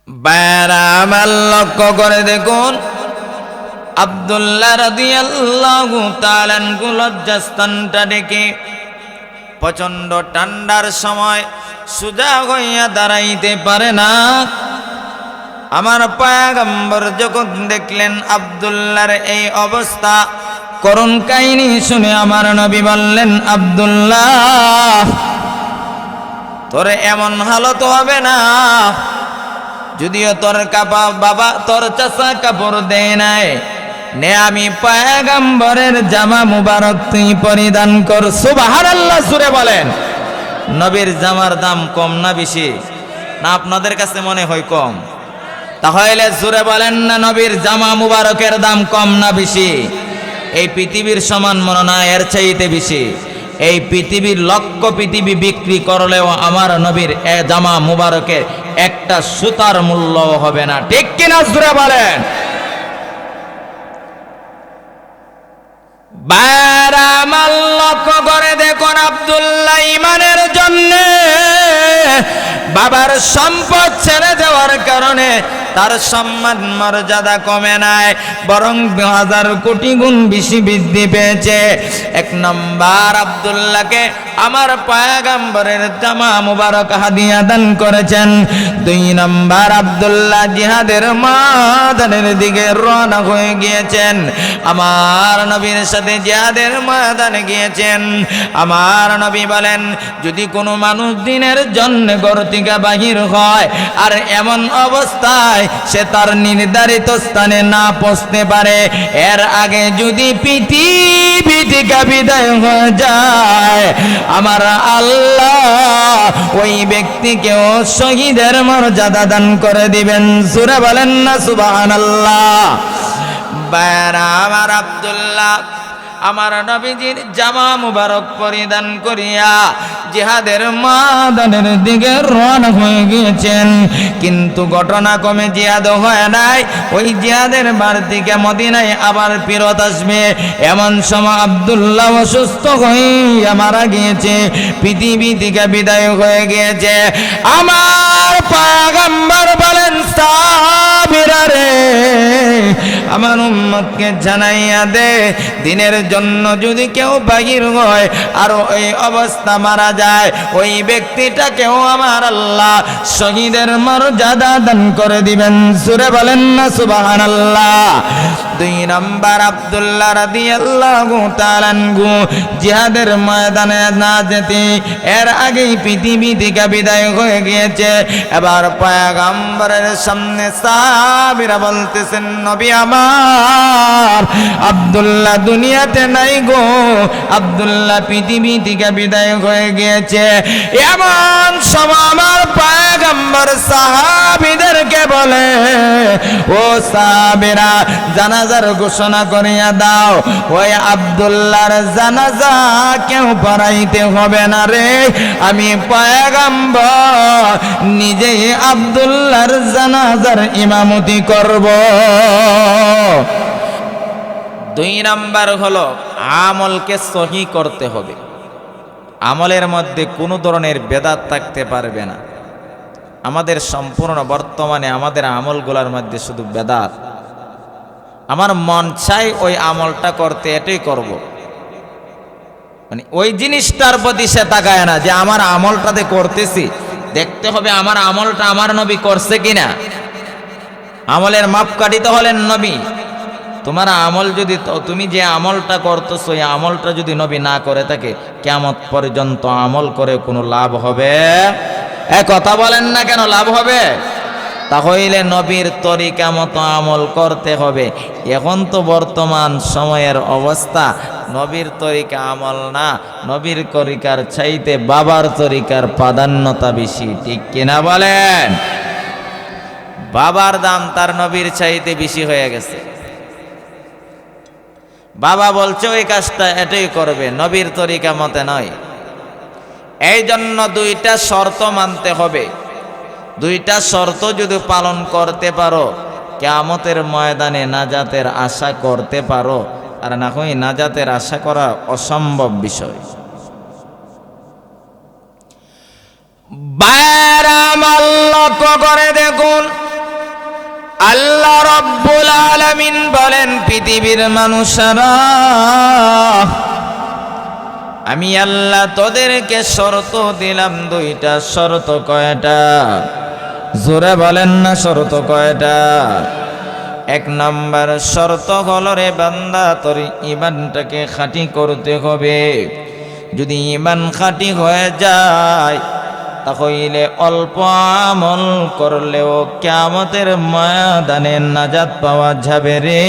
বায়রা আমার লক্ষ্য করে দেখুন, আব্দুল্লাহ রাদিয়াল্লাহু তাআলা আনহু লজ্জাস্থানটা ডেকে প্রচণ্ড ঠান্ডার সময় সোজা হইয়া দাঁড়াইতে পারে না। আমার পয়গম্বর যখন দেখলেন আব্দুল্লাহর এই অবস্থা, করুণ কাহিনী শুনে আমার নবী বললেন, আব্দুল্লাহ, তোর এমন হালত হবে না। যদিও তোর বাবা তোর চাচা কাপড় দেয় নাই, নে আমি পয়গম্বরের জামা মুবারক তুই পরিধান কর। সুবহানাল্লাহ জোরে বলেন। নবীর জামার দাম কম না বেশি? না আপনাদের কাছে মনে হয় কম? তাহলে জোরে বলেন না, নবীর জামা মুবারকের দাম কম না বেশি? এই পৃথিবীর সমান মনে না, এর চাইতে বেশি। এই পৃথিবীর লক্ষ পৃথিবী বিক্রি করলেও আমার নবীর জামা মুবারকের একটা সুতার মূল্য হবে না। ঠিক কিনা জোরে বলেন। বাইরা আমার লক্ষ্য করে দেখুন, আব্দুল্লাহ ইমানের জন্য বাবার সম্পদ ছেড়ে দেওয়ার কারণে তার সম্মান মর্যাদা কমে নাই, বরং 1000 কোটি গুণ বেশি বৃদ্ধি পেয়েছে। এক নম্বর, আব্দুল্লাহকে আমার পয়গম্বরের জামা মুবারক হাদিয়া দান করেছেন। 2 নম্বর, আব্দুল্লাহ জিহাদের ময়দানের দিকে রওনা হয়ে গিয়েছেন। আমার নবীর সাথে জিহাদের ময়দানে গিয়েছেন। আমার নবী বলেন, যদি কোনো মানুষ দিনের জন্য ঘর থেকে বাহির হয় আর এমন অবস্থায় সে তার নির্ধারিত স্থানে না পৌঁছতে পারে, এর আগে যদি পৃথিবী থেকে বিদায় হয়ে যায়, আমার আল্লাহ ওই ব্যক্তিকেও শহীদের মর্যাদা দান করে দিবেন। সূরা বলেন না সুবহানাল্লাহ। বাইরা আমার আব্দুল্লাহ আমার নবীজির জামা মুবারক পরিধান করিয়া জিহাদের ময়দানের দিকে রওনা হয়ে গিয়েছেন। কিন্তু ঘটনা কমে জিহাদ হয় নাই। ওই জিহাদের বার থেকে মদিনায় আবার ফেরত আসবে, এমন সময় আব্দুল্লাহ অসুস্থ হয়ে মারা গিয়েছে, পৃথিবী থেকে বিদায় হয়ে গিয়েছে। আমার পয়গম্বর বলেন, সাহাবীরা রে, আমার উম্মতকে জানাইয়া দে, দিনের জন্য যদি কেউ বাহির হয় আর ওই অবস্থা মারা যায়, ওই ব্যক্তিটাকেও আমার আল্লাহ শহীদের মর্যাদা দান করে দিবেন। সূরা বলেন না সুবহানাল্লাহ। 2 নম্বর, আব্দুল্লাহ রাদিয়াল্লাহু তাআলা আনহু জিহাদের ময়দানে না যেতে এর আগেই পৃথিবী থেকে বিদায় হয়ে গিয়েছে। এবার পয়গম্বরের সামনে সাহাবীরা বলতেছেন, নবী আমার, আব্দুল্লাহ দুনিয়াতে নাই গো, আব্দুল্লাহ পৃথিবী থেকে বিদায় হয়ে গিয়েছে। এমন সময় আমার পয়গম্বর সাহাবীদেরকে বলে, ও সাহাবীরা, জানাজার ঘোষণা করিয়া দাও, ওই আব্দুল্লাহর জানাজা কেউ পড়াইতে হবে না রে, আমি পয়গম্বর নিজেই আব্দুল্লাহর জানাজার ইমামতি করব। 2 নাম্বার হলো, আমলকে সহি করতে হবে। আমলের মধ্যে কোনো ধরনের বেদাত থাকতে পারবে না। আমাদের সম্পূর্ণ বর্তমানে আমাদের আমলগুলোর মধ্যে শুধু বেদাত। আমার মন চাই ওই আমলটা করতে, এটাই করব, মানে ওই জিনিসটার প্রতি সে তাকায় না যে আমার আমলটাতে করতেছি, দেখতে হবে আমার আমলটা আমার নবী করছে কিনা। আমলের মাপকাঠি তো হলেন নবী। তোমার আমল যদি, তুমি যে আমলটা করতেছো এই আমলটা যদি নবী না করে থাকে, কিয়ামত পর্যন্ত আমল করে কোনো লাভ হবে? কথা বলেন না কেন, লাভ হবে? তাহলে নবীর তরিকা মতো আমল করতে হবে। এখন তো বর্তমান সময়ের অবস্থা, নবীর তরিকা আমল না, নবীর তরিকার চাইতে বাবার তরিকার প্রাধান্যতা বেশি। ঠিক কিনা বলেন? বাবার দাম তার নবীর চাইতে বেশি হয়ে গেছে। বাবা বলছে ওই কাজটা এটাই করবে, নবীর তরিকা মতে নয়। এই জন্য 2টা শর্ত মানতে হবে। 2টা শর্ত যদি পালন করতে পারো, কিয়ামতের ময়দানে নাজাতের আশা করতে পারো, আর না হয় নাজাতের আশা করা অসম্ভব বিষয়। বাইরা লক্ষ্য করে দেখুন, রব্বুল আলামিন বলেন, পৃথিবীর মানুষেরা, আমি আল্লাহ তোদেরকে শর্ত দিলাম দুইটা। শর্ত কয়টা? জোরে বলেন না, শর্ত কয়টা? এক নাম্বার শর্ত হলো, রে বান্দা, তোর ঈমানটাকে খাঁটি করতে হবে। যদি ঈমান খাঁটি হয়ে যায়, তাহলে অল্প আমল করলেও কিয়ামতের ময়দানে নাজাত পাওয়া যাবে রে।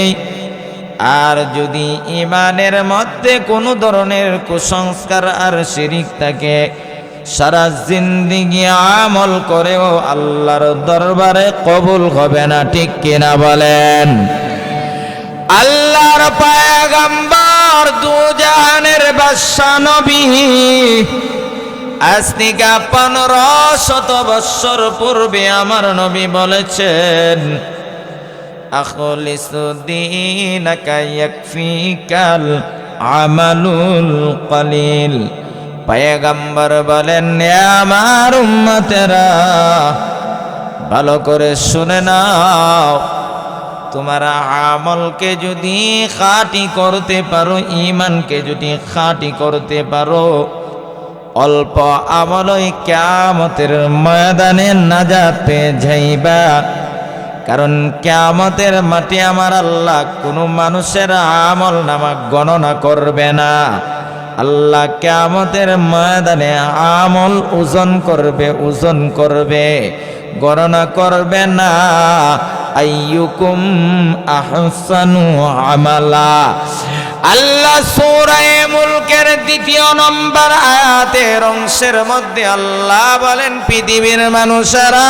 আর যদি ঈমানের মধ্যে কোনো ধরনের কুসংস্কার আর শিরিক থাকে, সারা জিন্দেগি আমল করেও আল্লাহর দরবারে কবুল হবে না। ঠিক কিনা বলেন? আল্লাহর পয়গম্বর, দুজাহানের বাদশা নবী, আজ থেকে 1500 বছর পূর্বে আমার নবী বলেছেন, আখলিসু দীনাকা ইয়াকফিকাল আমালুল কলিল। পয়গম্বর বলেন, আমার উম্মতেরা, ভালো করে শুনে নাও, তোমার আমলকে যদি খাঁটি করতে পারো, ঈমানকে যদি খাঁটি করতে পারো, অল্প আমলই কিয়ামতের ময়দানে নাজাত পেয়ে যাইবা। কারণ কিয়ামতের মাঠে আমার আল্লাহ কোনো মানুষের আমল নামা গণনা করবে না। আল্লাহ কিয়ামতের ময়দানে আমল ওজন করবে, গণনা করবে না। আইয়ুকুম আহসানু আমালা। আল্লাহ সূরা মুলকের 2 নম্বর আয়াতের অংশের মধ্যে আল্লাহ বলেন, পৃথিবীর মানুষেরা,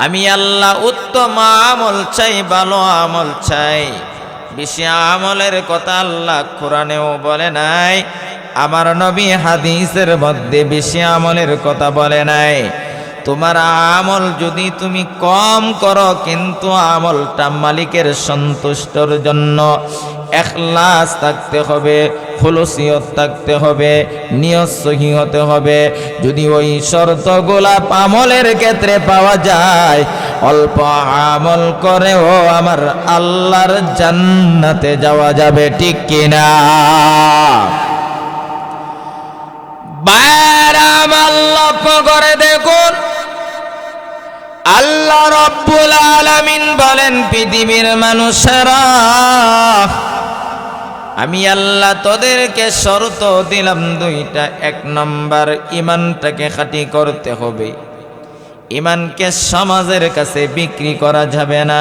আমি আল্লাহ উত্তম আমল চাই, ভালো আমল চাই। বেশি আমলের কথা আল্লাহ কোরআনেও বলে নাই, আমার নবী হাদিসের মধ্যে বেশি আমলের কথা বলে নাই। তোমার আমল যদি তুমি কম করো, কিন্তু আমলটা মালিকের সন্তুষ্টর জন্য, ইখলাস থাকতে হবে, খুলুসিয়ত থাকতে হবে, নিয়ত সহি হতে হবে। যদি ওই শর্তগুলা আমলের ক্ষেত্রে পাওয়া যায়, অল্প আমল করেও আমার আল্লাহর জান্নাতে যাওয়া যাবে। ঠিক কিনা? বাইরে আমার লক্ষ্য করে দেখুন, আল্লাহ রব্বুল আলামিন বলেন, পৃথিবীর মানুষেরা, আমি আল্লাহ তোদেরকে শর্ত দিলাম দুইটা। এক নম্বর, ঈমানটাকে খাঁটি করতে হবে। ঈমানকে সমাজের কাছে বিক্রি করা যাবে না।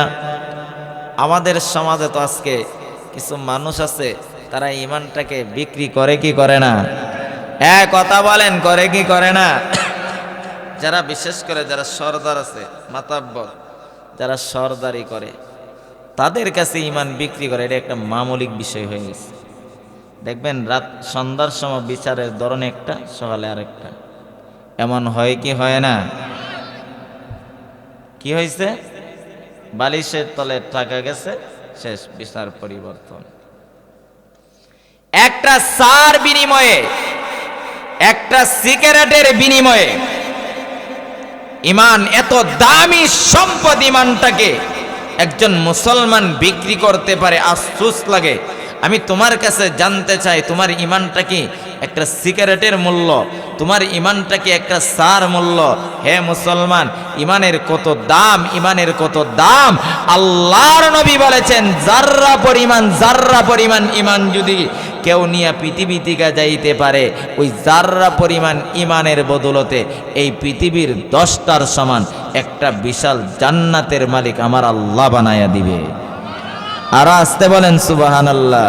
আমাদের সমাজে তো আজকে কিছু মানুষ আছে, তারা ঈমানটাকে বিক্রি করে কি করে না? কথা বলেন, করে কি করে না? যারা বিশেষ করে যারা সরদার আছে, মাতাব্বর, যারা সরদারি করে, তাদের কাছে ঈমান বিক্রি করে, এটা একটা মামুলিক বিষয় হয়ে গেছে। দেখবেন রাত সন্ধ্যার সময় বিচারের ধরনে একটা, সকালে আরেকটা। এমন হয় কি হয় না? কি হয়েছে? বালিশের তলে টাকা গেছে, শেষ, বিচার পরিবর্তন। একটা সার বিনিময়ে, একটা সিগারেটের বিনিময়ে ঈমান, এত দামি সম্পদ, ঈমানটাকে একজন মুসলমান বিক্রি করতে পারে, আফসোস লাগে। আমি তোমার কাছে জানতে চাই, তোমার ঈমানটা কি একটা সিগারেটের মূল্য? তোমার ঈমানটা কি একটা সার মূল্য? হে মুসলমান, ঈমানের কত দাম, ঈমানের কত দাম! আল্লাহর নবী বলেছেন, জাররা পরিমাণ ঈমান যদি কেউ নিয়ে পৃথিবী থেকে যাইতে পারে, ওই জাররা পরিমাণ ঈমানের বদলতে এই পৃথিবীর 10টার সমান একটা বিশাল জান্নাতের মালিক আমার আল্লাহ বানায়া দিবে। আর আসতে বলেন সুবহানাল্লাহ।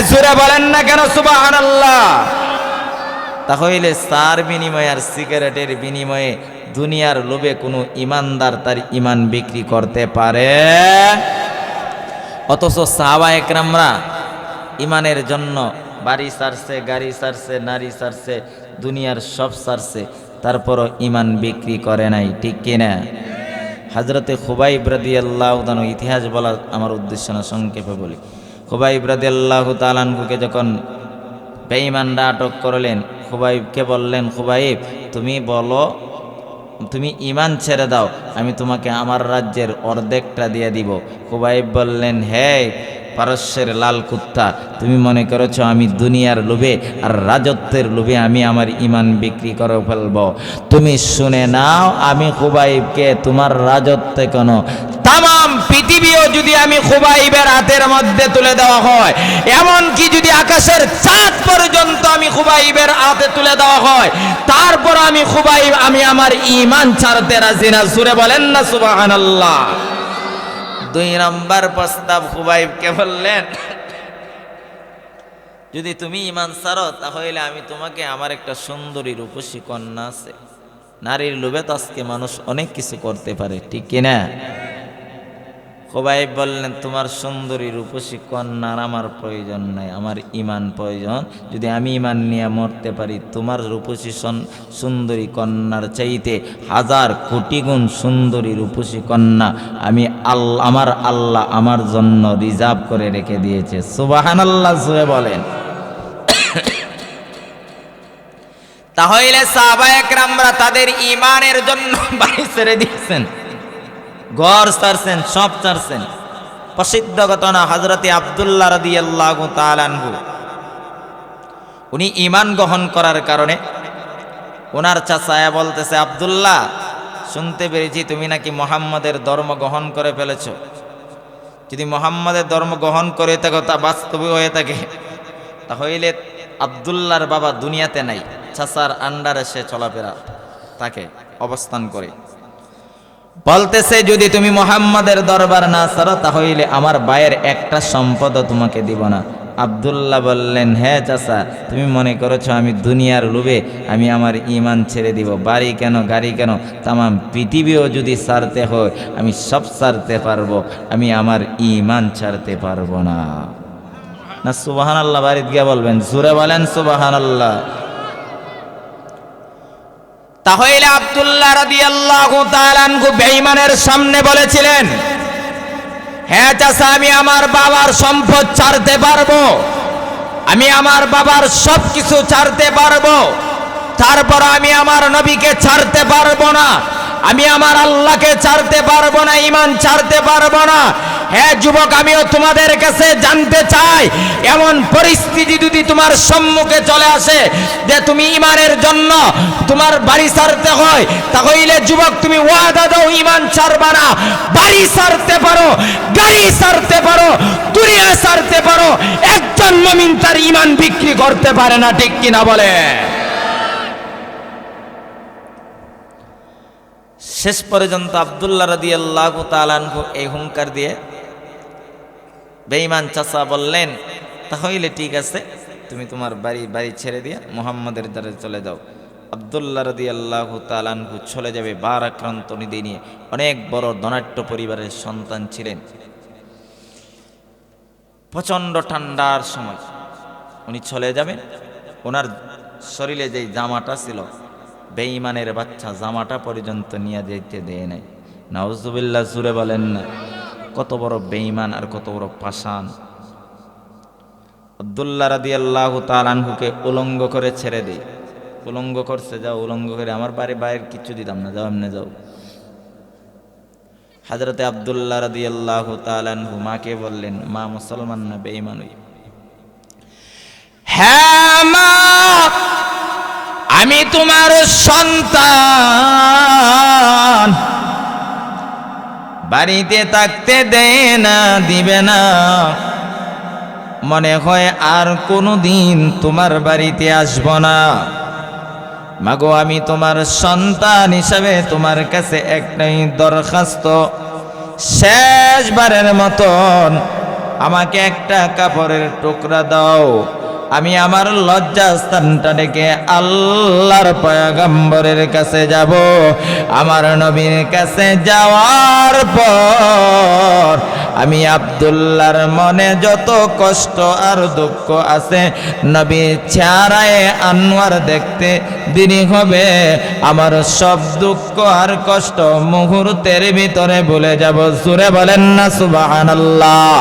জোরে বলেন না কেন সুবহানাল্লাহ? তাহলে সার বিনিময়ে আর সিগারেটের বিনিময়ে দুনিয়ার লোভে কোনো ইমানদার তার ঈমান বিক্রি করতে পারে? অথচ সাহাবায়ে কেরামরা ঈমানের জন্য বাড়ি ছাড়ছে, গাড়ি ছাড়ছে, নারী ছাড়ছে, দুনিয়ার সব ছাড়ছে, তারপরও ঈমান বিক্রি করে নাই। ঠিক কিনা? হযরতে খুবাইব রাদিয়াল্লাহু তাআলা, ইতিহাস বলা আমার উদ্দেশ্য না, সংক্ষেপে বলি। খুবাইব রাদিয়াল্লাহু তাআলা আনহুকে যখন বেঈমানরা আটক করলেন, খুবাইবকে বললেন, খুবাইব তুমি বলো তুমি ঈমান ছেড়ে দাও, আমি তোমাকে আমার রাজ্যের অর্ধেকটা দিয়ে দিব। খুবাইব বললেন, হে পারস্যের লাল কুত্তা, তুমি মনে করেছো আমি দুনিয়ার লোভে আর রাজত্বের লোভে আমি আমার ঈমান বিক্রি করে ফেলব? তুমি শুনে নাও, আমি খুবাইবকে তোমার রাজত্বে কেন, তাম পৃথিবীও যদি আমি খুবাইবের হাতের মধ্যে তুলে দেওয়া হয়, এমন কি যদি আকাশের চাঁদ পর্যন্ত আমি খুবাইবের হাতে তুলে দেওয়া হয়, তারপর আমি খুবাইব আমি আমার ঈমান ছাড়তে রাজি না। সুরে বলেন না সুবহানাল্লাহ। 2 নম্বর প্রস্তাব খুবাইবকে বললেন, যদি তুমি ঈমান ছাড়ো তাহলে আমি তোমাকে, আমার একটা সুন্দরী রূপসী কন্যা আছে, নারীর লোভে তো আজকে মানুষ অনেক কিছু করতে পারে, ঠিক কিনা? খুবাইব বললেন, তোমার সুন্দরী রূপসী কন্যার আমার প্রয়োজন নাই, আমার ঈমান প্রয়োজন। যদি আমি ঈমান নিয়ে মরতে পারি, তোমার রূপসী সুন্দরী কন্যার চাইতে 1000 কোটি গুণ সুন্দরী রূপসী কন্যা আমি আমার আল্লাহ আমার জন্য রিজার্ভ করে রেখে দিয়েছে। সুবহানাল্লাহ জোরে বলেন। তাহলে সাহাবায়ে কেরামরা তাদের ঈমানের জন্য বাড়ি ছেড়ে দিয়েছেন, ঘর ছাড়ছেন, সব ছাড়ছেন। প্রসিদ্ধ ঘটনা, হযরতে আব্দুল্লাহ রাদিয়াল্লাহু তাআলা আনহু, উনি ঈমান গ্রহণ করার কারণে ওনার চাচা বলতেছে, আব্দুল্লাহ, শুনতে পেরেছি তুমি নাকি মুহাম্মাদের ধর্ম গ্রহণ করে ফেলেছো। যদি মুহাম্মাদের ধর্ম গ্রহণ করে থাকো, তা বাস্তবে হয়ে থাকে, তাহলে আব্দুল্লাহর বাবা দুনিয়াতে নাই, চাচার আন্ডারে সে চলাফেরা থাকে, অবস্থান করে। বলতেছে, যদি তুমি মুহাম্মাদের দরবার না ছাড়ো, তাহলে আমার ভাইয়ের একটা সম্পদও তোমাকে দিব না। আব্দুল্লাহ বললেন, হ্যাঁ চাচা, তুমি মনে করেছো আমি দুনিয়ার লোভে আমি আমার ঈমান ছেড়ে দিব? বাড়ি কেন, গাড়ি কেন, তাম পৃথিবীও যদি ছাড়তে হয় আমি সব ছাড়তে পারবো, আমি আমার ঈমান ছাড়তে পারবো না। না সুবহানাল্লাহ বাড়িতে গিয়ে বলবেন, জোরে বলেন সুবহানাল্লাহ। তাহলে আব্দুল্লাহ রাদিয়াল্লাহু তাআলা আনহু বেঈমানের সামনে বলেছিলেন, হ্যাঁ চাচা, আমি আমার বাবার সম্পদ ছাড়তে পারবো, আমি আমার বাবার সব কিছু ছাড়তে পারবো, তারপর আমি আমার নবীকে ছাড়তে পারবো না, আমি আমার আল্লাহকে ছাড়তে পারবো না, ঈমান ছাড়তে পারবো না। হ্যাঁ যুবক, আমিও তোমাদের কাছে জানতে চাই, এমন পরিস্থিতি যদি তোমার সম্মুখে চলে আসে যে তুমি ঈমানের জন্য তোমার বাড়ি ছাড়তে হয়, তাহলে যুবক তুমি ওয়াদা দাও ঈমান ছাড়বা না। বাড়ি ছাড়তে পারো, গাড়ি ছাড়তে পারো, দুনিয়া ছাড়তে পারো, একজন মুমিন তার ঈমান বিক্রি করতে পারে না, ঠিক কিনা বলে? শেষ পর্যন্ত আব্দুল্লাহ রাদিয়াল্লাহু তাআলা আনহু এই হুঙ্কার দিয়ে বেঈমান চাচা বললেন, তাহলে ঠিক আছে, তুমি তোমার বাড়ি ছেড়ে দিয়ে মুহাম্মাদের দ্বারে চলে যাও। আব্দুল্লাহ রাদিয়াল্লাহু তাআলা আনহু চলে যাবে ভারাক্রান্ত নিধি নিয়ে। অনেক বড় ধনাঢ্য পরিবারের সন্তান ছিলেন। প্রচণ্ড ঠান্ডার সময় উনি চলে যাবেন। ওনার শরীরে যেই জামাটা ছিল, বেঈমানের বাচ্চা জামাটা পর্যন্ত নিয়ে যেতে দেয় নাই। নাউজুবিল্লাহ, জুড়ে বলেন না। কত বড় বেঈমান আর কত বড় পাষাণ। আব্দুল্লাহ রাদিয়াল্লাহু তাআলা আনহুকে উলঙ্গ করে ছেড়ে দেয়। উলঙ্গ করছে, যাও উলঙ্গ করে, আমার বাইরের কিচ্ছু দিতাম না, যাও এমনি যাও। হযরতে আব্দুল্লাহ রাদিয়াল্লাহু তাআলা আনহু মাকে বললেন, মা মুসলমান না বেঈমান? হ্যাঁ মা, আমি তোমার সন্তান, বাড়িতে থাকতে দেয় না, দিবে না, মনে হয় আর কোনোদিন তোমার বাড়িতে আসব না। মাগো, আমি তোমার সন্তান হিসাবে তোমার কাছে একটাই দরখাস্ত, শেষবারের মতন আমাকে একটা কাপড়ের টুকরা দাও। আমি আমার লজ্জাস্থানটা ডেকে আল্লাহর পয়গম্বরের কাছে যাব। আমার নবীর কাছে যাওয়ার পর আমি আব্দুল্লাহর মনে যত কষ্ট আর দুঃখ আছে, নবী চেহারায় আনোয়ার দেখতে দেরি হবে, আমার সব দুঃখ আর কষ্ট মুহূর্তের ভিতরে ভুলে যাব। জোরে বলেন না সুবহানাল্লাহ।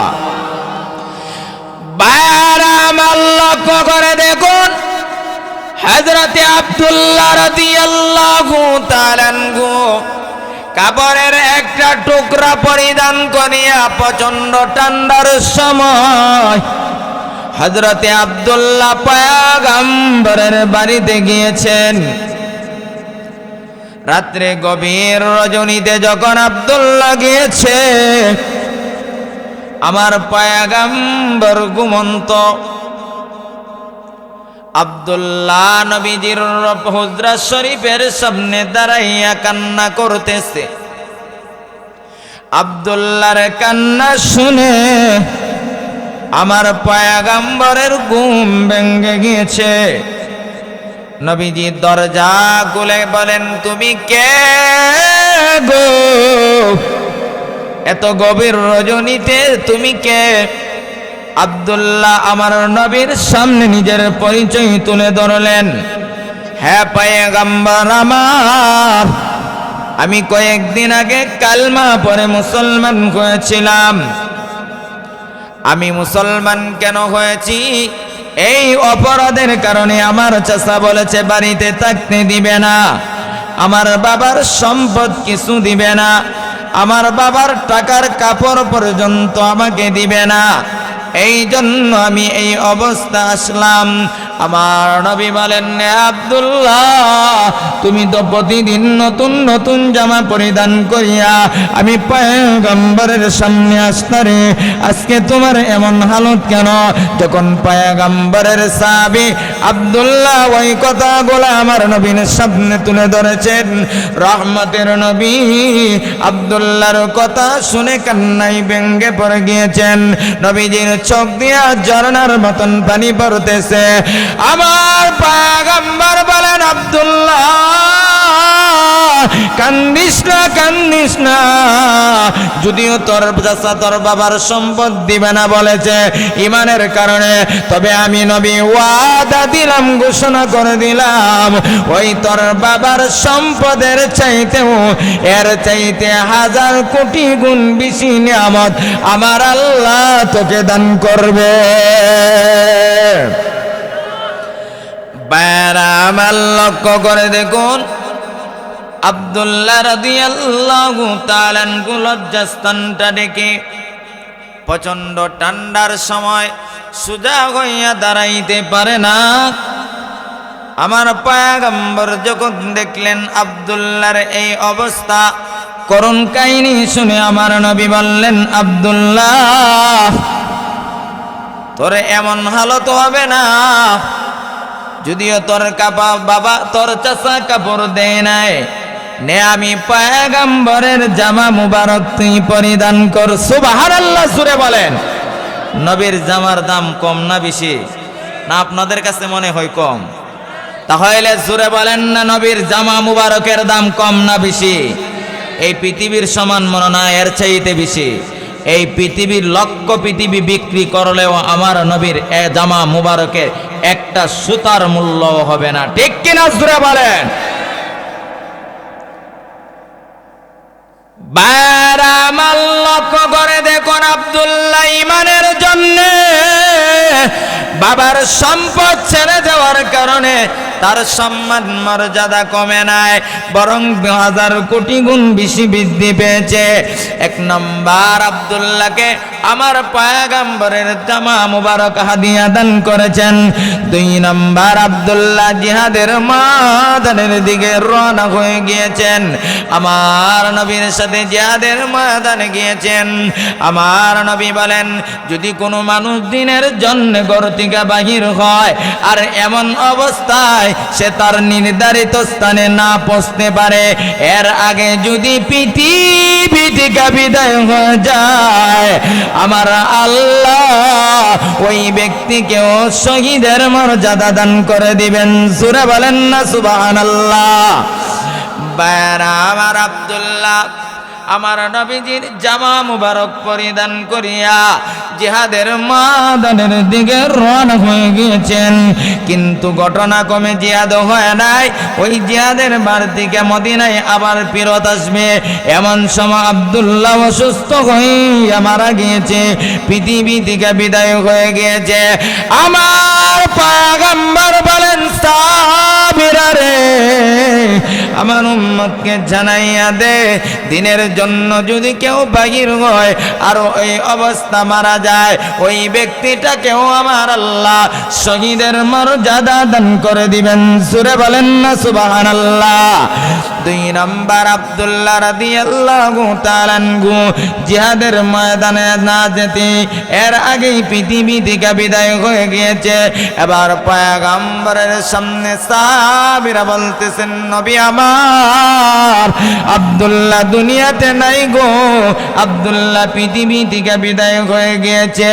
লক্ষ্য করে দেখুন, হযরতে আব্দুল্লাহ রাদিয়াল্লাহু তাআলা আনহু কাপড়ের একটা টুকরা পরিধান করিয়া প্রচন্ড ঠান্ডার সময় হযরতে আব্দুল্লাহ পয়গম্বরের বাড়িতে গিয়েছেন। রাত্রে গভীর রজনীতে যখন আব্দুল্লাহ গিয়েছে, আমার পয়গম্বর ঘুমন্ত। আব্দুল্লাহ নবীজির হুজরা শরীফের সামনে দাঁড়াইয়া কান্না করতেছে। আব্দুল্লাহর কান্না শুনে আমার পয়গম্বরের ঘুম ভেঙে গিয়েছে। নবীজি দরজা খুলে বলেন, তুমি কে গো? এত গভীর রজনীতে তুমি কে? আব্দুল্লাহ আমার নবীর সামনে নিজের পরিচয় তুলে ধরলেন। হ্যাঁ পয়গম্বর আমার, আমি কয়েকদিন আগে কালমা পড়ে মুসলমান হয়েছিলাম। আমি মুসলমান কেন হয়েছি? এই অপরাধের কারণে আমার চাচা বলেছে বাড়িতে থাকতে দিবে না, আমার বাবার সম্পদ কিছু দিবে না, আমার বাবার টাকার কাপড় পর্যন্ত আমাকে দিবে না। এই জন্য আমি এই অবস্থা আসলাম। আমার নবী বলেন, আব্দুল্লাহ তুমি তো প্রতিদিন নতুন নতুন জামা পরিধান করিয়া আমি পয়গম্বরের সামনে আসতারে, আজকে তোমার এমন হালত কেন? যখন পয়গম্বরের সাহাবী আব্দুল্লাহ ওই কথাগুলো আমার নবীর সামনে তুলে ধরেছেন, রহমতের নবী আব্দুল্লাহর কথা শুনে কান্নায় ভেঙে পড়ে গিয়েছেন। নবীজির চোখ দিয়া ঝর্ণার মতন পানি পড়তেছে। আমার পয়গম্বর বলেন, আব্দুল্লাহ কান্দিস না, কান্দিস না। যদিও তোর চাচা তোর বাবার সম্পদ দিবে না বলেছে ইমানের কারণে, তবে আমি নবী ওয়াদা দিলাম, ঘোষণা করে দিলাম, ওই তোর বাবার সম্পদের চাইতেও এর চাইতে 1000 কোটি গুণ বেশি নিয়ামত আমার আল্লাহ তোকে দান করবে। বাইরা আমার লক্ষ্য করে দেখুন, আব্দুল্লাহ রাদিয়াল্লাহু তাআলা আনহু লজ্জাস্থানটা দেখে প্রচন্ড ঠান্ডার সময় সোজা হইয়া দাঁড়াইতে পারে না। আমার পয়গম্বর যখন দেখলেন আব্দুল্লাহর এই অবস্থা, করুণ কাহিনী শুনে আমার নবী বললেন, আব্দুল্লাহ তোর এমন হালত হবে না, যদিও তোর বাবা তোর চাচা কাপড় দেয় নাই, নে আমি পয়গম্বরের জামা মুবারক তুই পরিধান কর। সুবহানাল্লাহ জোরে বলেন। নবীর জামার দাম কম না বেশি? না আপনাদের কাছে মনে হয় কম? তাহলে জোরে বলেন না, নবীর জামা মুবারকের দাম কম না বেশি? এই পৃথিবীর সমান মনে না, এর চাইতে বেশি। এই পৃথিবীর লক্ষ পৃথিবী বিক্রি করলেও আমার নবীর জামা মুবারকের একটা সুতার মূল্য হবে না। ঠিক কিনা জোরে বলেন। বাইরা আমার লক্ষ্য করে দেখুন, আব্দুল্লাহ ইমানের জন্য বাবার সম্পদ ছেড়ে দেওয়ার কারণে তার সম্মান মর্যাদা কমে নাই, বরং 1000 কোটি গুণ বেশি বৃদ্ধি পেয়েছে। 1 নম্বর আব্দুল্লাহকে আমার পয়গম্বরের জামা মুবারক হাদিয়া দান করেছেন। 2 নম্বর আব্দুল্লাহ জিহাদের ময়দানের দিকে রওনা হয়ে গিয়েছেন। আমার নবীর সাথে জিহাদের ময়দানে গিয়েছেন। আমার নবী বলেন, যদি কোনো মানুষ দিনের জন্য ঘর থেকে বাহির হয় আর এমন অবস্থায় সে তার নির্ধারিত স্থানে না পৌঁছতে পারে, এর আগে যদি পৃথিবী থেকে বিদায় হয়ে যায়, আমার আল্লাহ ওই ব্যক্তিকেও শহীদের মর্যাদা দান করে দিবেন। সূরা বলেন না সুবহানাল্লাহ। বাইরা আমার আব্দুল্লাহ আমার নবীজির জামা মুবারক পরিধান করিয়া জিহাদের ময়দানের দিকে রওনা হয়ে গিয়েছেন। কিন্তু ঘটনা কমে জিহাদ হয় নাই, ওই জিহাদের বার থেকে মদিনায় আবার ফেরত আসবে। এমন সময় আব্দুল্লাহ অসুস্থ হয়ে মারা গিয়েছে, পৃথিবী থেকে বিদায় হয়ে গিয়েছে। আমার পয়গম্বর বলেন, সাহাবীরা রে, আমার উম্মতকে জানাইয়া দে, দিনের জন্য যদি কেউ বাহির হয় আর ওই অবস্থা মারা যায়, ওই ব্যক্তিটাকেও আমার আল্লাহ শহীদের মর্যাদা দান করে দিবেন। সুরে বলেন না সুবহানাল্লাহ। 2 নম্বর আব্দুল্লাহ রাদিয়াল্লাহু তাআলা আনহু জিহাদের ময়দানে না যেতে এর আগেই পৃথিবী থেকে বিদায় হয়ে গিয়েছে। এবার পয়গম্বরের সামনে সাহাবীরা বলতেছেন, নবী আমার আব্দুল্লাহ দুনিয়াতে নাই গো, আব্দুল্লাহ পৃথিবী থেকে বিদায় হয়ে গিয়েছে।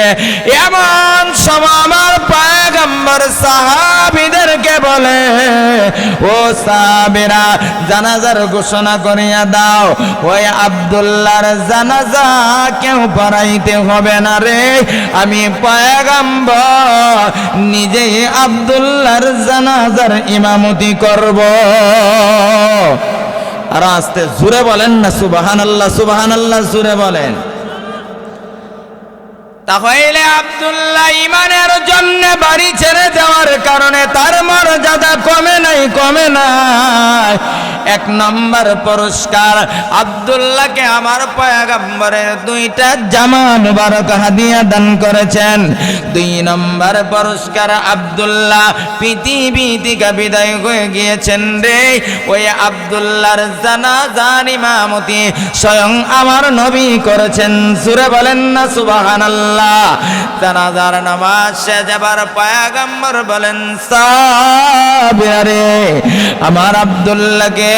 এমন সময় আমার পয়গম্বর সাহাবীদেরকে বলে, ও সাহাবীরা, জানাজার ঘোষণা করিয়া দাও, ওই আব্দুল্লাহর জানাজা কেউ পড়াইতে হবে না রে, আমি পয়গম্বর নিজেই আব্দুল্লাহর জানাজার ইমামতি করব। আর আস্তে জোরে বলেন না সুবহানাল্লাহ, সুবহানাল্লাহ জোরে বলেন। তাহলে আব্দুল্লাহ ইমানের জন্য বাড়ি ছেড়ে যাওয়ার কারণে তার মর্যাদা কমে নাই, কমে নাই। 1 নম্বর পুরস্কার আব্দুল্লাহকে আমার পয়গম্বরের 2টা জামা মুবারক হাদিয়া দান করেছেন। 2 নম্বর পুরস্কার আব্দুল্লাহ পৃথিবী থেকে বিদায় হয়ে গিয়েছেন রে, ওই আব্দুল্লাহর জানাজার ইমামতি স্বয়ং আমার নবী করেছেন। সূরা বলেন না সুবহানাল্লাহ। জানাজার নামাজ শেষে আবার পয়গম্বর বলেন, সাহাবীরা রে, আমার আব্দুল্লাহকে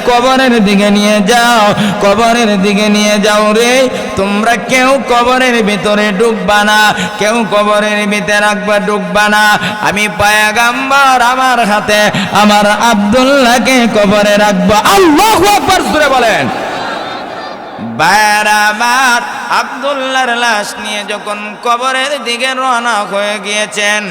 কবরের দিকে নিয়ে যাও, কবরের দিকে নিয়ে যাও রে। তোমরা কেউ কবরের ভিতরে ডুববা না, কেউ কবরের ভিতরে রাখবা, ডুববা না। আমি পয়গম্বর আমার হাতে আমার আব্দুল্লাহকে কবরে রাখবো। আল্লাহু আকবার জোরে বলেন। বারাবার আব্দুল্লাহর লাশ নিয়ে যখন কবরের দিকে রওনা হয়ে গিয়েছেন,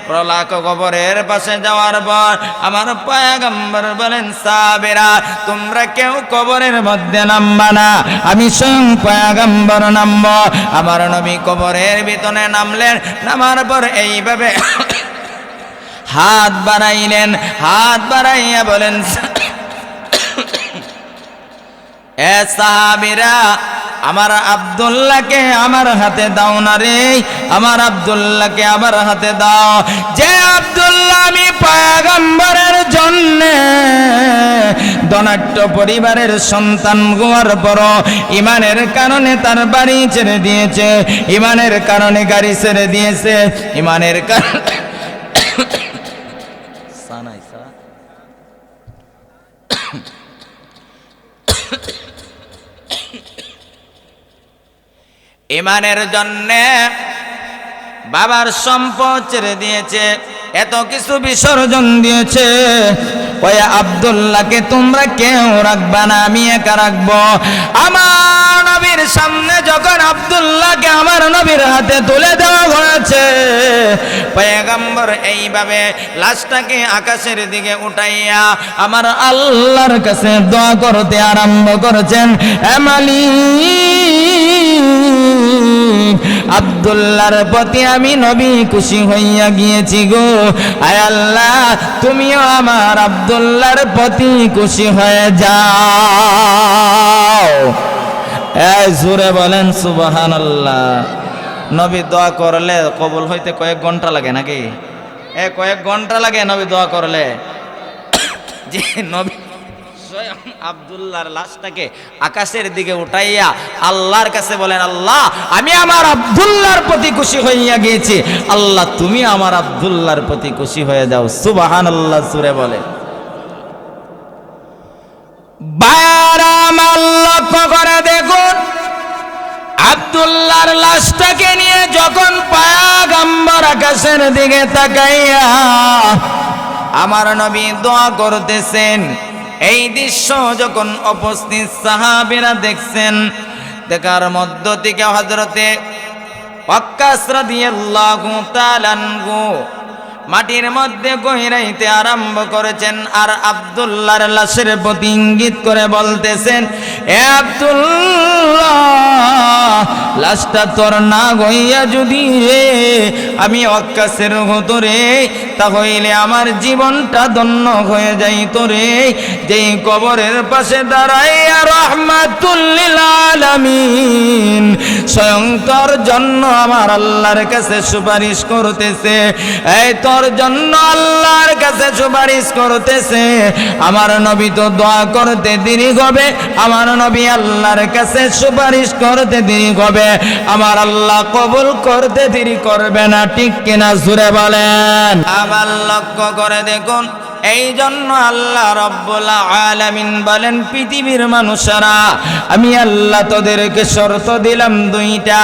প্রলাক কবরের পাশে যাওয়ার পর আমার পয়গম্বর বলেন, সাহাবীরা, তোমরা কেউ কবরের মধ্যে নামবা না, আমি স্বয়ং পয়গম্বর নামব। আমার নবী কবরের ভিতরে নামলেন। নামার পর এইভাবে হাত বাড়াইলেন, হাত বাড়াইয়া বলেন, এ সাহাবীরা, আমার আব্দুল্লাহকে আমার হাতে দাও না রে, আমার আব্দুল্লাহকে আমার হাতে দাও। যে আব্দুল্লাহ আমি পয়গম্বরের জন্য ধনাঢ্য পরিবারের সন্তান হওয়ার পর ইমানের কারণে তার বাড়ি ছেড়ে দিয়েছে, ইমানের কারণে গাড়ি ছেড়ে দিয়েছে, ইমানের কারণে ইমানের জন্যে বাবার সম্পদ ছেড়ে দিয়েছে, এত কিছু বিসর্জন দিয়েছে। ওই আব্দুল্লাহকে তোমরা কেউ রাখবা না, আমি একা রাখবো। আমার নবীর সামনে যখন আব্দুল্লাহকে আমার নবীর হাতে তুলে দেওয়া হয়েছে, পয়গম্বর এইভাবে লাশটাকে আকাশের দিকে উঠাইয়া আমার আল্লাহর কাছে দোয়া করতে আরম্ভ করেছেন। হে মালিক, আব্দুল্লাহর প্রতি আমি নবী খুশি হইয়া গিয়েছি গো। আয় আল্লাহ, তুমিও আমার আব্দুল্লাহর প্রতি খুশি হয়ে যাও। এই জোরে বলেন সুবহানাল্লাহ। নবী দোয়া করলে কবুল হইতে কয়েক ঘন্টা লাগে নাকি? কয়েক ঘন্টা লাগে নবী দোয়া করলে। যে নবী স্বয়ং আব্দুল্লাহর লাশটাকে আকাশের দিকে উঠাইয়া আল্লাহর কাছে বলেন, আল্লাহ, আমি আমার আব্দুল্লাহর প্রতি খুশি হইয়া গিয়েছি, আল্লাহ তুমি আমার আব্দুল্লাহর প্রতি খুশি হয়ে যাও। সুবহানাল্লাহ সূরা বলে। লক্ষ্য করে দেখুন, আব্দুল্লাহর লাশটাকে নিয়ে যখন পয়গম্বর আকাশের দিকে তাকাইয়া আমার নবী দোয়া করতেছেন, এই দৃশ্য যখন উপস্থিত সাহাবীরা দেখছেন, দেখার মধ্য থেকে হযরতে ওয়াক্কাস রাদিয়াল্লাহু তাআলা আনহু মাটির মধ্যে গহিরাইতে আরম্ভ করেছেন, আর আব্দুল্লাহর লাশের প্রতি ইঙ্গিত করে বলতেছেন, এ আব্দুল্লাহ, লাশটা তোর না গইয়া যদি আমি ওয়াক্কাসের হতো রে, তাহলে আমার জীবনটা ধন্য হয়ে যাইত রে। যেই কবরের পাশে দাঁড়াইয়া রাহমাতুল লিল আলামিন স্বয়ং তোর জন্য আমার আল্লাহর কাছে সুপারিশ করতেছে, এই তোর জন্য আল্লাহর কাছে সুপারিশ করতেছে। আমার নবী তো দোয়া করতে দেরি হবে, আমার নবী আল্লাহর কাছে সুপারিশ করতে দেরি হবে, আমার আল্লাহ কবুল করতে দেরি করবে না, ঠিক কিনা জোরে বলেন। আবার লক্ষ্য করে দেখুন, এই জন্য আল্লাহ রব্বুল আলামিন বলেন, পৃথিবীর মানুষেরা আমি আল্লাহ তোদেরকে শর্ত দিলাম দুইটা।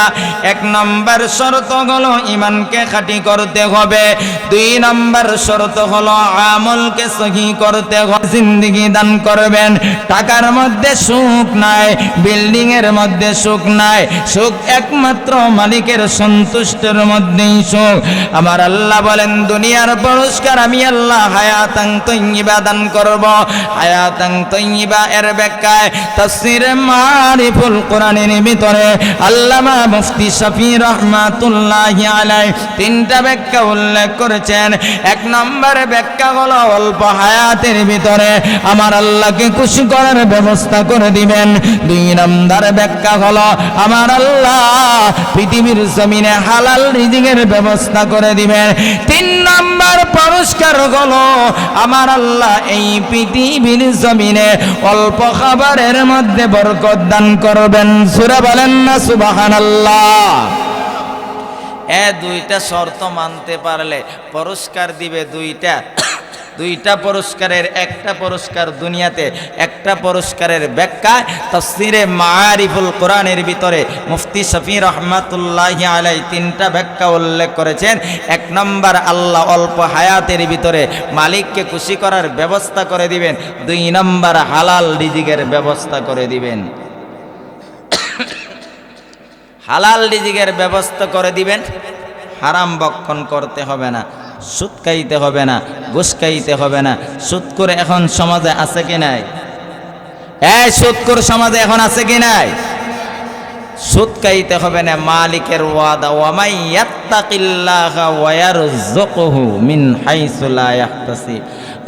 এক নম্বর শর্ত হলো ঈমানকে খাঁটি করতে হবে, দুই নম্বর শর্ত হলো আমলকে সহি করতে হবে। জিন্দেগি দান করবেন, টাকার মধ্যে সুখ নাই, বিল্ডিং এর মধ্যে সুখ নাই, সুখ একমাত্র মালিকের সন্তুষ্টের মধ্যেই সুখ। আমার আল্লাহ বলেন, দুনিয়ার পুরস্কার আমি আল্লাহ হায়াতাং তৈয়্যিবা দান করব। হায়াতাং তৈয়্যিবা এর ব্যাখ্যায় তাফসীরে মারিফুল কোরআনের ভিতরে আল্লামা মুফতি শফি রাহমাতুল্লাহি আলাইহি তিনটা ব্যাখ্যা উল্লেখ করেছেন। এক নম্বরে ব্যাখ্যা হলো অল্প হায়াতের ভিতরে আমার আল্লাহকে খুশি করার ব্যবস্থা করে দিবেন। দুই নম্বর ব্যাখ্যা হলো আমার আল্লাহ পৃথিবীর জমিনে হালাল রিজিকের ব্যবস্থা করে দিবেন। তিন নম্বর পুরস্কার হলো আমার আল্লাহ এই পৃথিবীর জমিনে অল্প খাবারের মধ্যে বরকত দান করবেন। সূরা বলেন না সুবহানাল্লাহ। এ দুইটা শর্ত মানতে পারলে পুরস্কার দিবে দুইটা। দুইটা পুরস্কারের একটা পুরস্কার দুনিয়াতে, একটা পুরস্কারের ব্যাখ্যা তাফসীরে মারিফুল কোরআনের ভিতরে মুফতি শফি রহমাতুল্লাহি আলাইহি তিনটা ব্যাখ্যা উল্লেখ করেছেন। এক নম্বর, আল্লাহ অল্প হায়াতের ভিতরে মালিককে খুশি করার ব্যবস্থা করে দিবেন। দুই নম্বর, হালাল রিজিকের ব্যবস্থা করে দিবেন। হালাল রিজিকের ব্যবস্থা করে দিবেন, হারাম ভক্ষণ করতে হবে না, সুদ খাইতে হবে না, ঘুষ খাইতে হবে না। সুদখোর এখন সমাজে আছে কি নাই? এই সুদখোর সমাজে এখন আছে কি নাই? সুদ খাইতে হবে না, মালিকের ওয়াদা, ওয়া মান ইয়াত্তাকিল্লাহা ওয়া ইয়ারযুকুহু মিন হাইসু লা ইয়াহতাসিব।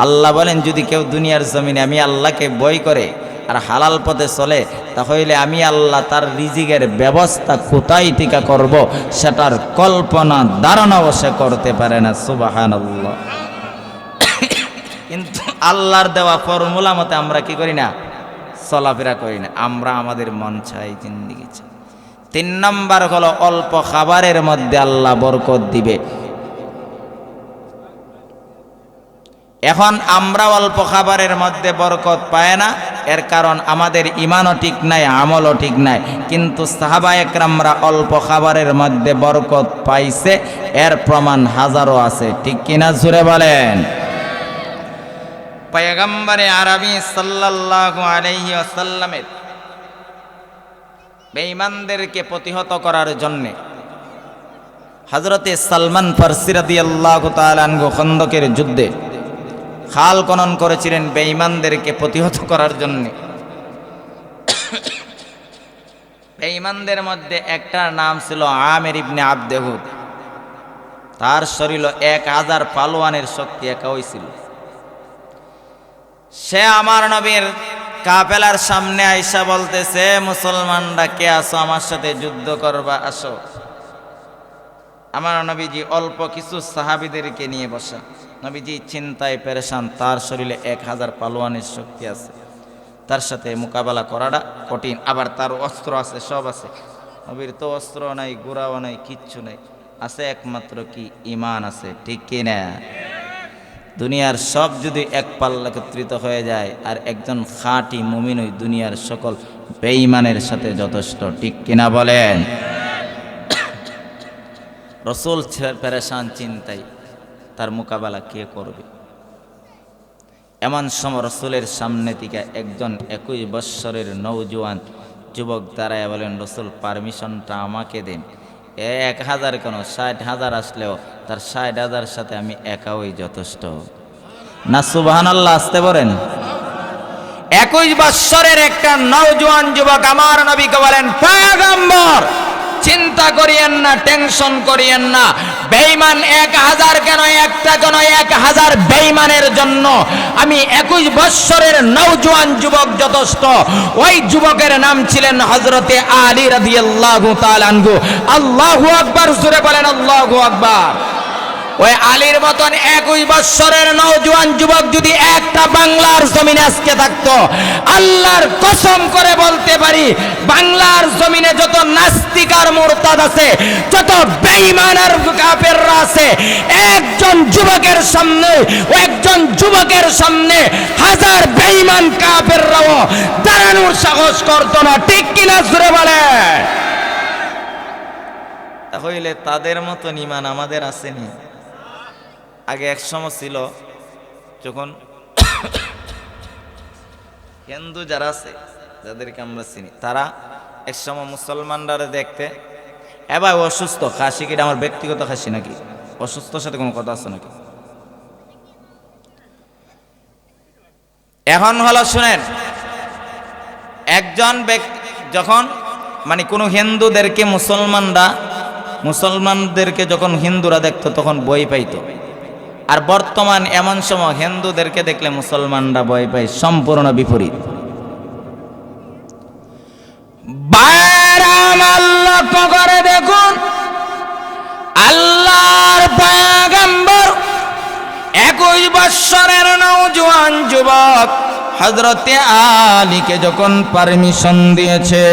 আল্লাহ বলেন, যদি কেউ দুনিয়ার জমিনে আমি আল্লাহকে ভয় করে আর হালাল পথে চলে, তাহলে আমি আল্লাহ তার রিজিকের ব্যবস্থা কোথায় থেকে করব সেটার কল্পনা ধারণাও সে করতে পারে না। সুবহানাল্লাহ। কিন্তু আল্লাহর দেওয়া ফর্মুলা মতে আমরা কি করি না? চলাফেরা করি না, আমরা আমাদের মন চাই, জিন্দেগি চাই। তিন নম্বর হলো অল্প খাবারের মধ্যে আল্লাহ বরকত দিবে। এখন আমরা অল্প খাবারের মধ্যে বরকত পায় না, এর কারণ আমাদের ঈমানও ঠিক নাই, আমলও ঠিক নাই। কিন্তু সাহাবা একরামরা অল্প খাবারের মধ্যে বরকত পাইছে, এর প্রমাণ হাজারো আছে, ঠিক কিনা জোরে বলেন। পয়গম্বরে আরবি সাল্লাল্লাহু আলাইহি ওয়াসাল্লামের বেঈমানদেরকে প্রতিহত করার জন্য হযরতে সালমান ফারসি রাদিয়াল্লাহু তাআলা আনহু খন্দকের যুদ্ধে খাল খনন করেছিলেন বেঈমানদেরকে প্রতিহত করার জন্য। বেঈমানদের মধ্যে একটার নাম ছিল আমির ইবনে আবদেহুদ। তার শরীরে 1000 পালোয়ানের শক্তি একা হইছিল। সে আমার নবীর কাফেলার সামনে আইসা বলতেছে, মুসলমানরা কে আসো, আমার সাথে যুদ্ধ করবা, আসো। আমার নবীজি অল্প কিছু সাহাবীদেরকে নিয়ে বসা। নবীজি চিন্তায় পেরেশান, তার শরীরে 1000 পালোয়ানের শক্তি আছে, তার সাথে মোকাবেলা করাটা কঠিন। আবার তার অস্ত্র আছে, সব আছে। নবীর তো অস্ত্র নাই, গোড়াও নাই, কিচ্ছু নাই, আছে একমাত্র কি? ঈমান আছে, ঠিক কিনা? দুনিয়ার সব যদি এক পাল্লা একত্রিত হয়ে যায় আর একজন খাঁটি মুমিন ওই দুনিয়ার সকল বেঈমানের সাথে যথেষ্ট, ঠিক কিনা বলেন? রাসূল পেরেশান চিন্তায়, তার মোকাবেলা কে করবে? এমন সময় রসুলের সামনে থেকে একজন 21 বৎসরের নওজোয়ান যুবক দাঁড়ায় বলেন, রসুল পারমিশনটা আমাকে দিন। 1000 কেন 60,000 আসলেও তার 60,000 সাথে আমি একাই যথেষ্ট। না সুবহানাল্লাহ আসতে বলেন। 21 বৎসরের একটা নওজোয়ান যুবক আমার নবীকে বলেন, পয়গম্বর চিন্তা করিয়েন না, টেনশন করিয়েন না, বেঈমান 1000 কেন একটা কেন 1000 বেঈমানের জন্য আমি 21 বৎসরের নওজোয়ান যুবক যথেষ্ট। ওই যুবকের নাম ছিলেন হযরতে আলী রাদিয়াল্লাহু তাআলা আনহু। আল্লাহু আকবার, জোরে বলেন আল্লাহু আকবার। ওই আলীর মতন 21 বৎসরের নওজোয়ান যুবক যদি একটা বাংলার জমিনে আজকে থাকতো, আল্লাহর কসম করে বলতে পারি বাংলার জমিনে যত নাস্তিক আর মুরতাদ আছে, যত বেঈমান আর কাফেররা আছে, একজন যুবকের সামনে হাজার বেঈমান কাফেররাও দাঁড়ানোর সাহস করতো না। ঠিক কিনা জোরে বলে? তাহলে তাদের মতন ঈমান আমাদের আসেনি? আগে এক সময় ছিল যখন হিন্দু যারা আছে, যাদেরকে আমরা চিনি, তারা এক সময় মুসলমানরা দেখতে, এবার অসুস্থ, খাসি কিটা আমার ব্যক্তিগত খাসি নাকি, অসুস্থর সাথে কোনো কথা আছে নাকি? এখন হলো শুনেন, একজন ব্যক্তি যখন মানে কোনো হিন্দুদেরকে মুসলমানদেরকে যখন হিন্দুরা দেখতো তখন ভয় পাইতো। আর বর্তমান এমন সময় হিন্দুদেরকে দেখলে মুসলমানরা ভয় পায়, সম্পূর্ণ বিপরীত। লক্ষ্য করে দেখুন, আল্লাহর পয়গম্বর 21 বৎসরের নওজোয়ান যুবক হযরতে আলীকে যখন পারমিশন দিয়েছে,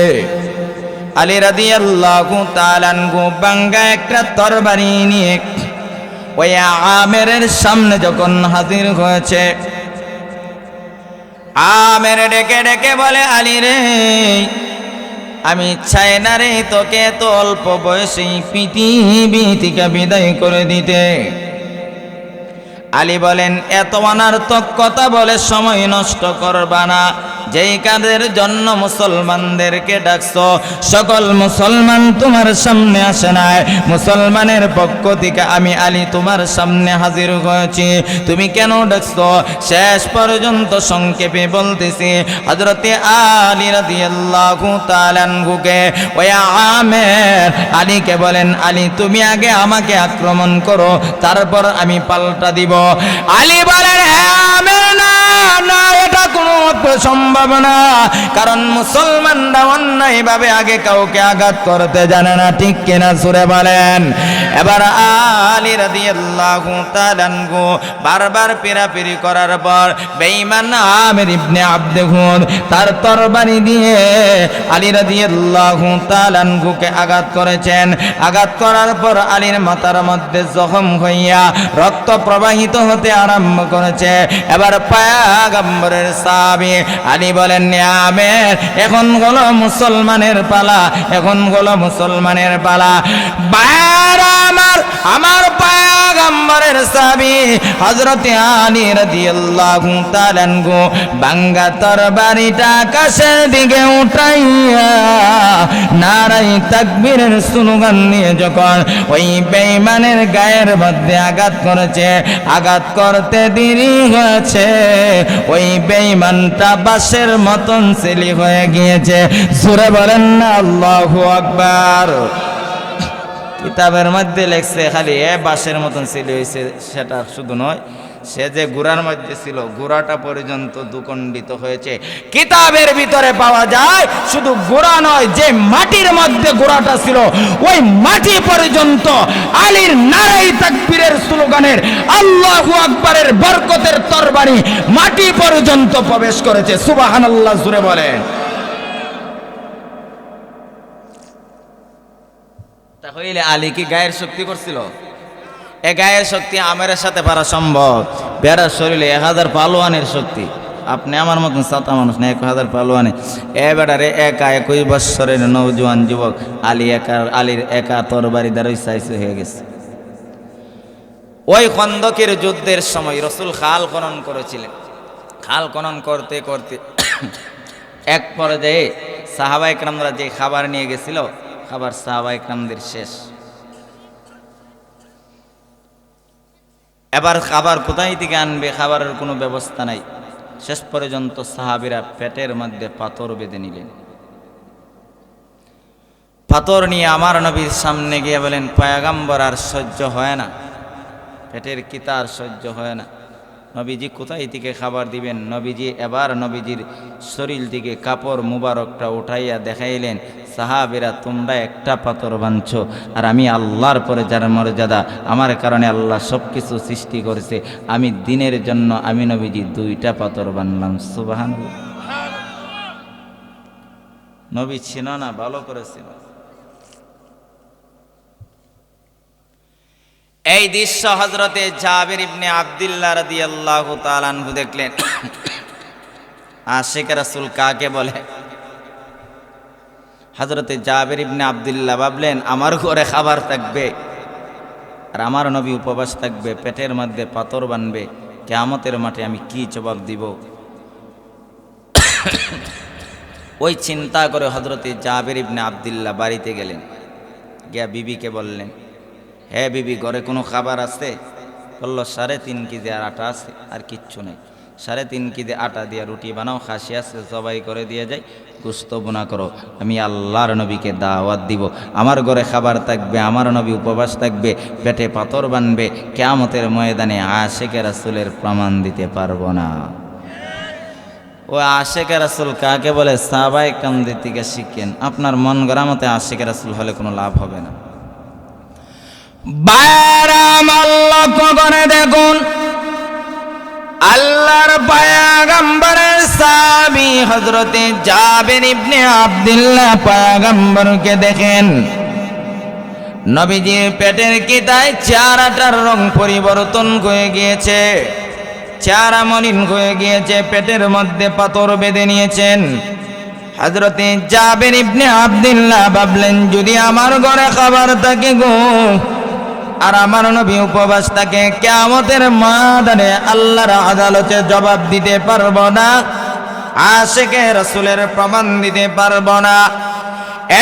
আলী রাদিয়াল্লাহু তাআলা আনহু বাঙ্গা একটা তরবারি নিয়ে ওই আমেরের সামনে যখন হাজির হয়েছে, আমের ডেকে ডেকে বলে, আলী রে, আমি চাই না রে তোকে এত অল্প বয়সেই পৃথিবী থেকে বিদায় করে দিতে। আলী বলেন, এত অনার্থক কথা বলে সময় নষ্ট করবা না। যেই কাজের জন্য মুসলমানদেরকে ডাকছো, সকল মুসলমান তোমার সামনে আসে নাই, মুসলমানের পক্ষ থেকে আমি আলী তোমার সামনে হাজির হয়েছি। তুমি কেন ডাকছো শেষ পর্যন্ত সংক্ষেপে বলতেছি। হযরতে আলী রাদিয়াল্লাহু তাআলা আনহুকে ওই আমের আলীকে বলেন, আলী তুমি আগে আমাকে আক্রমণ করো, তারপর আমি পাল্টা দিব। আলী বলেন, হ্যাঁ আমের, না না, এটা কোনো সম্ভব না, কারণ মুসলমানরা অন্যায়ভাবে আগে কাউকে আঘাত করতে জানে না। ঠিক কিনা জোরে বলেন? এবার আলী রাদিয়াল্লাহু তাআলা আনহু বারবার পিরাপিরি করার পর বেঈমান আমির ইবনে আব্দে হুদ তার তরবারি দিয়ে আলী রাদিয়াল্লাহু তাআলা আনহুকে আঘাত করেছেন। আঘাত করার পর আলীর মাথার মধ্যে জখম হইয়া রক্ত প্রবাহিত হতে আরম্ভ করেছে। এবার পয়গম্বরের সাহাবী আলী বলেন, আমের, এখন হলো মুসলমানের পালা, এখন হলো মুসলমানের পালা। আমার পয়গম্বরের সাহাবী হযরতে আলী রাদিয়াল্লাহু তাআলা আনহু বাঙ্গা তরবারিটা আকাশের দিকে উঠাইয়া নারায়ে তাকবীরের স্লোগান নিয়ে যখন ওই বেঈমানের গায়ের মধ্যে আঘাত করেছে, আঘাত করতে দেরি হয়েছে, ওই বেঈমানটা বাঁশের মতন ছিলি হয়ে গিয়েছে। জোরে বলেন না আল্লাহু আকবার। কিতাবের মধ্যে লেখছে খালি বাঁশের মতন ছিলি হয়েছে, সেটা শুধু নয়, সে যে গুড়ার মধ্যে ছিল গুড়াটা পর্যন্ত দ্বিখণ্ডিত হয়েছে। কিতাবের ভিতরে পাওয়া যায় শুধু গুড়া নয়, যে মাটির মধ্যে গুড়াটা ছিল ওই মাটি পর্যন্ত আলীর নারায়ে তাকবীরের স্লোগানের আল্লাহু আকবারের বরকতের তরবারি মাটি পর্যন্ত প্রবেশ করেছে। সুবহানাল্লাহ, জোরে বলেন। তাহলে আলী কি গায়ের শক্তি করছিল? এ গায়ের শক্তি আমেরের সাথে পারা সম্ভব? বেড়ার শরীরে 1000 পালোয়ানের শক্তি। আপনি আমার মতন সাতা মানুষ না, 1000 পালোয়ানে এ বেড়ারে একা 21 বৎসরের নওজোয়ান যুবক আলীর একা তরবারি দ্বারা চাইছে হয়ে গেছে। ওই খন্দকের যুদ্ধের সময় রসুল খাল খনন করেছিলেন। খাল খনন করতে করতে এক পর্যায়ে সাহাবা ইকরামরা যে খাবার নিয়ে গেছিল, খাবার সাহাবা ইকরামদের শেষ। এবার খাবার কোথায় থেকে আনবে, খাবারের কোনো ব্যবস্থা নাই। শেষ পর্যন্ত সাহাবীরা পেটের মধ্যে পাথর বেঁধে নিলেন। পাথর নিয়ে আমার নবীর সামনে গিয়ে বলেন, পয়গম্বর আর সহ্য হয় না, পেটের কিতা আর সহ্য হয় না। নবীজি কোথায় থেকে খাবার দিবেন? নবীজি এবার নবীজির শরীর থেকে কাপড় মুবারকটা উঠাইয়া দেখাইলেন, সাহাবীরা তোমরা একটা পাথর বাঁধছো, আর আমি আল্লাহর পরে যার মর্যাদা, আমার কারণে আল্লাহ সব কিছু সৃষ্টি করেছে, আমি দিনের জন্য আমি নবীজি 2টা পাথর বাঁধলাম। সুবহানাল্লাহ। নবী ছিল না, ভালো করেছিল। এই দৃশ্য হযরতে জাবির ইবনে আব্দুল্লাহ রাদিয়াল্লাহু তাআলা আনহু দেখলেন। আশিক রাসূল কাকে বলে? হযরতে জাবির ইবনে আব্দুল্লাহ ভাবলেন, আমার ঘরে খাবার থাকবে আর আমার নবী উপবাস থাকবে, পেটের মধ্যে পাথর বানবে, কিয়ামতের মাঠে আমি কি জবাব দিব? ওই চিন্তা করে হযরতে জাবির ইবনে আব্দুল্লাহ বাড়িতে গেলেন, গিয়া বিবিকে বললেন, হে বিবি, ঘরে কোনো খাবার আছে? বলল, 3.5 কেজি আর আটা আছে, আর কিচ্ছু নেই। 3.5 কেজি আটা দিয়ে রুটি বানাও, খাসি আছে জবাই করে দিয়ে যাই, গোশত বোনা করো, আমি আল্লাহর নবীকে দাওয়াত দিব। আমার ঘরে খাবার থাকবে, আমার নবী উপবাস থাকবে, পেটে পাথর বানবে, কিয়ামতের ময়দানে আশিকে রাসূলের প্রমাণ দিতে পারবো না। ও আশিকে রাসূল কাকে বলে? সাহাবায়ে কেরামদের থেকে শিখেন। আপনার মন গড়া মতে আশিকে রাসূল হলে কোনো লাভ হবে না। বাইরাম আল্লাহ করে দেখুন, আল্লাহর পয়গম্বরের সাহাবী হযরতে জাবির ইবনে আব্দুল্লাহ পয়গম্বরকে দেখেন, নবীজির পেটের কিতায় চেহারাটার রং পরিবর্তন হয়ে গিয়েছে, চেহারা মলিন হয়ে গিয়েছে, পেটের মধ্যে পাথর বেঁধে নিয়েছেন। হযরতে জাবির ইবনে আব্দুল্লাহ ভাবলেন, যদি আমার ঘরে খাবার থাকে গো, আর আমার নবী উপবাস থাকে, কিয়ামতের ময়দানে আল্লাহর আদালতে জবাব দিতে পারবো না, আশিকে রাসূলের প্রমাণ দিতে পারবো না।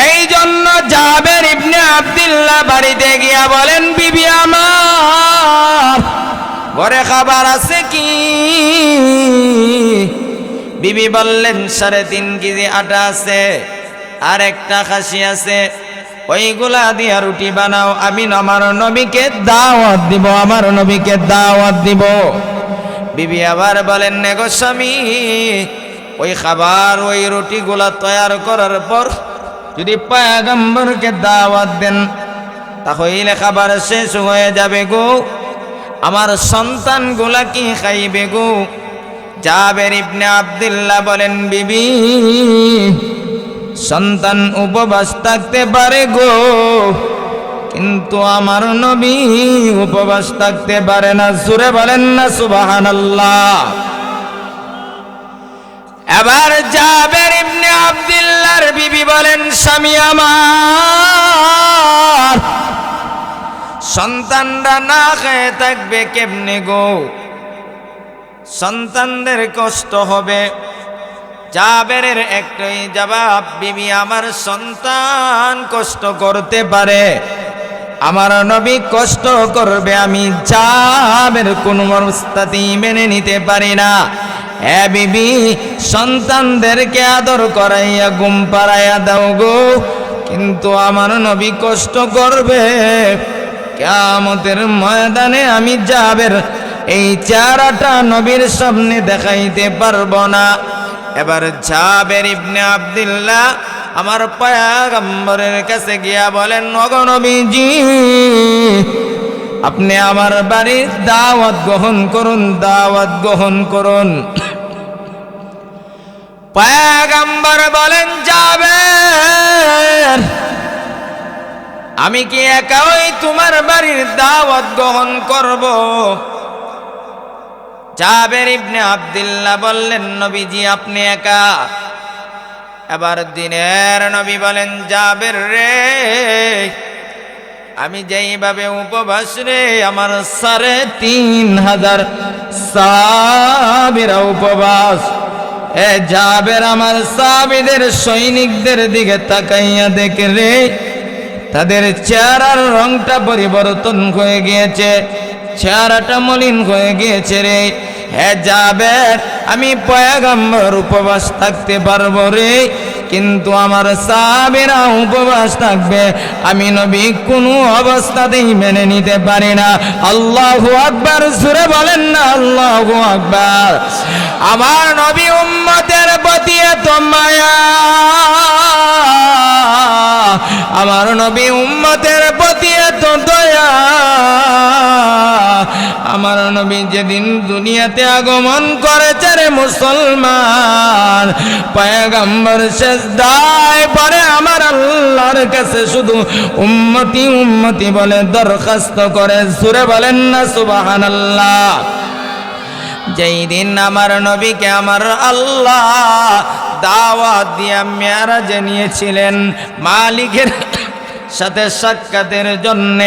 এই জন্য জাবির ইবনে আব্দুল্লাহ বাড়িতে গিয়া বলেন, বিবি আমার ঘরে খাবার আছে কি? বিবি বললেন, 3.5 কেজি আটা আছে, আর একটা খাসি আছে, ওইগুলা দিয়া রুটি বানাও, আমি আমার নবীকে দাওয়াত দিব, আমার নবীকে দাওয়াত দিব। বিবি আবার বলেন, নেগো স্বামী, ওই খাবার ওই রুটিগুলা তৈয়ার করার পর যদি পয়গম্বরকে দাওয়াত দেন, তাহলে খাবার শেষ হয়ে যাবে গো, আমার সন্তানগুলা কি খাইবে গো? জাবির ইবনে আব্দুল্লাহ বলেন, বিবি, সন্তান উপবাস থাকতে পারে গো, কিন্তু আমার নবী উপবাস থাকতে পারে না। জোরে বলেন না সুবহানাল্লাহ। এবার জাবির ইবনে আব্দুল্লাহর বিবি বলেন, স্বামী আমার, সন্তানরা না খেয়ে থাকবে কেমনে গো? সন্তানদের কষ্ট হবে। জাবেরের একটাই জবাব, বিবি, আমার সন্তান কষ্ট করতে পারে, আমার নবী কষ্ট করবে, আমি জাবের কোন অবস্থাতেই মেনে নিতে পারি না। হে বিবি, সন্তানদেরকে আদর করাইয়া ঘুম পাড়াইয়া দাও গো, কিন্তু আমার নবী কষ্ট করবে, কিয়ামতের ময়দানে আমি জাবের এই চেহারাটা নবীর সামনে দেখাইতে পারবো না। এবার জাবির ইবনে আব্দুল্লাহ আমার পয়গম্বরের কাছে গিয়া বলেন, ওগো নবীজি, আপনি আমার বাড়ির দাওয়াত গ্রহণ করুন, দাওয়াত গ্রহণ করুন। পয়গম্বর বলেন, জাবির, আমি কি একাই তোমার বাড়ির দাওয়াত গ্রহণ করব? জাবির ইবনে আব্দুল্লাহ বললেন, নবীজি, আপনি একা? এবার দিনের নবী বলেন, জাবির রে, আমি যেইভাবে উপবাস রে, আমার 3500 সাহাবীরা উপবাস। এ জাবের আমার সাহাবীদের সৈনিকদের দিকে তাকাইয়া দেখে রে, তাদের চেহারার রংটা পরিবর্তন হয়ে গিয়েছে, চেহারাটা মলিন হয়ে গিয়েছে রে। হে জাবের, আমি পয়গম্বর উপবাস থাকতে পারবো রে, কিন্তু আমার সাহাবীরা উপবাস থাকবে আমি নবী কোনো অবস্থাতেই মেনে নিতে পারি না। আল্লাহু আকবার, জোরে বলেন না আল্লাহু আকবার। আমার নবী উম্মতের প্রতি এত মায়া, আমার নবী উম্মতের প্রতি এত দয়া। আমার নবী যেদিন দুনিয়াতে আগমন করেছে রে মুসলমান, পয়গম্বর সিজদায় পড়ে আমার আল্লাহর কাছে শুধু উম্মতি উম্মতি বলে দরখাস্ত করে। জোরে বলেন না সুবহানাল্লাহ। যেই দিন আমার নবীকে আমার আল্লাহ দাওয়াত দিয়ে মেরাজে নিয়েছিলেন, মালিকের সাথে সাক্ষাতের জন্য,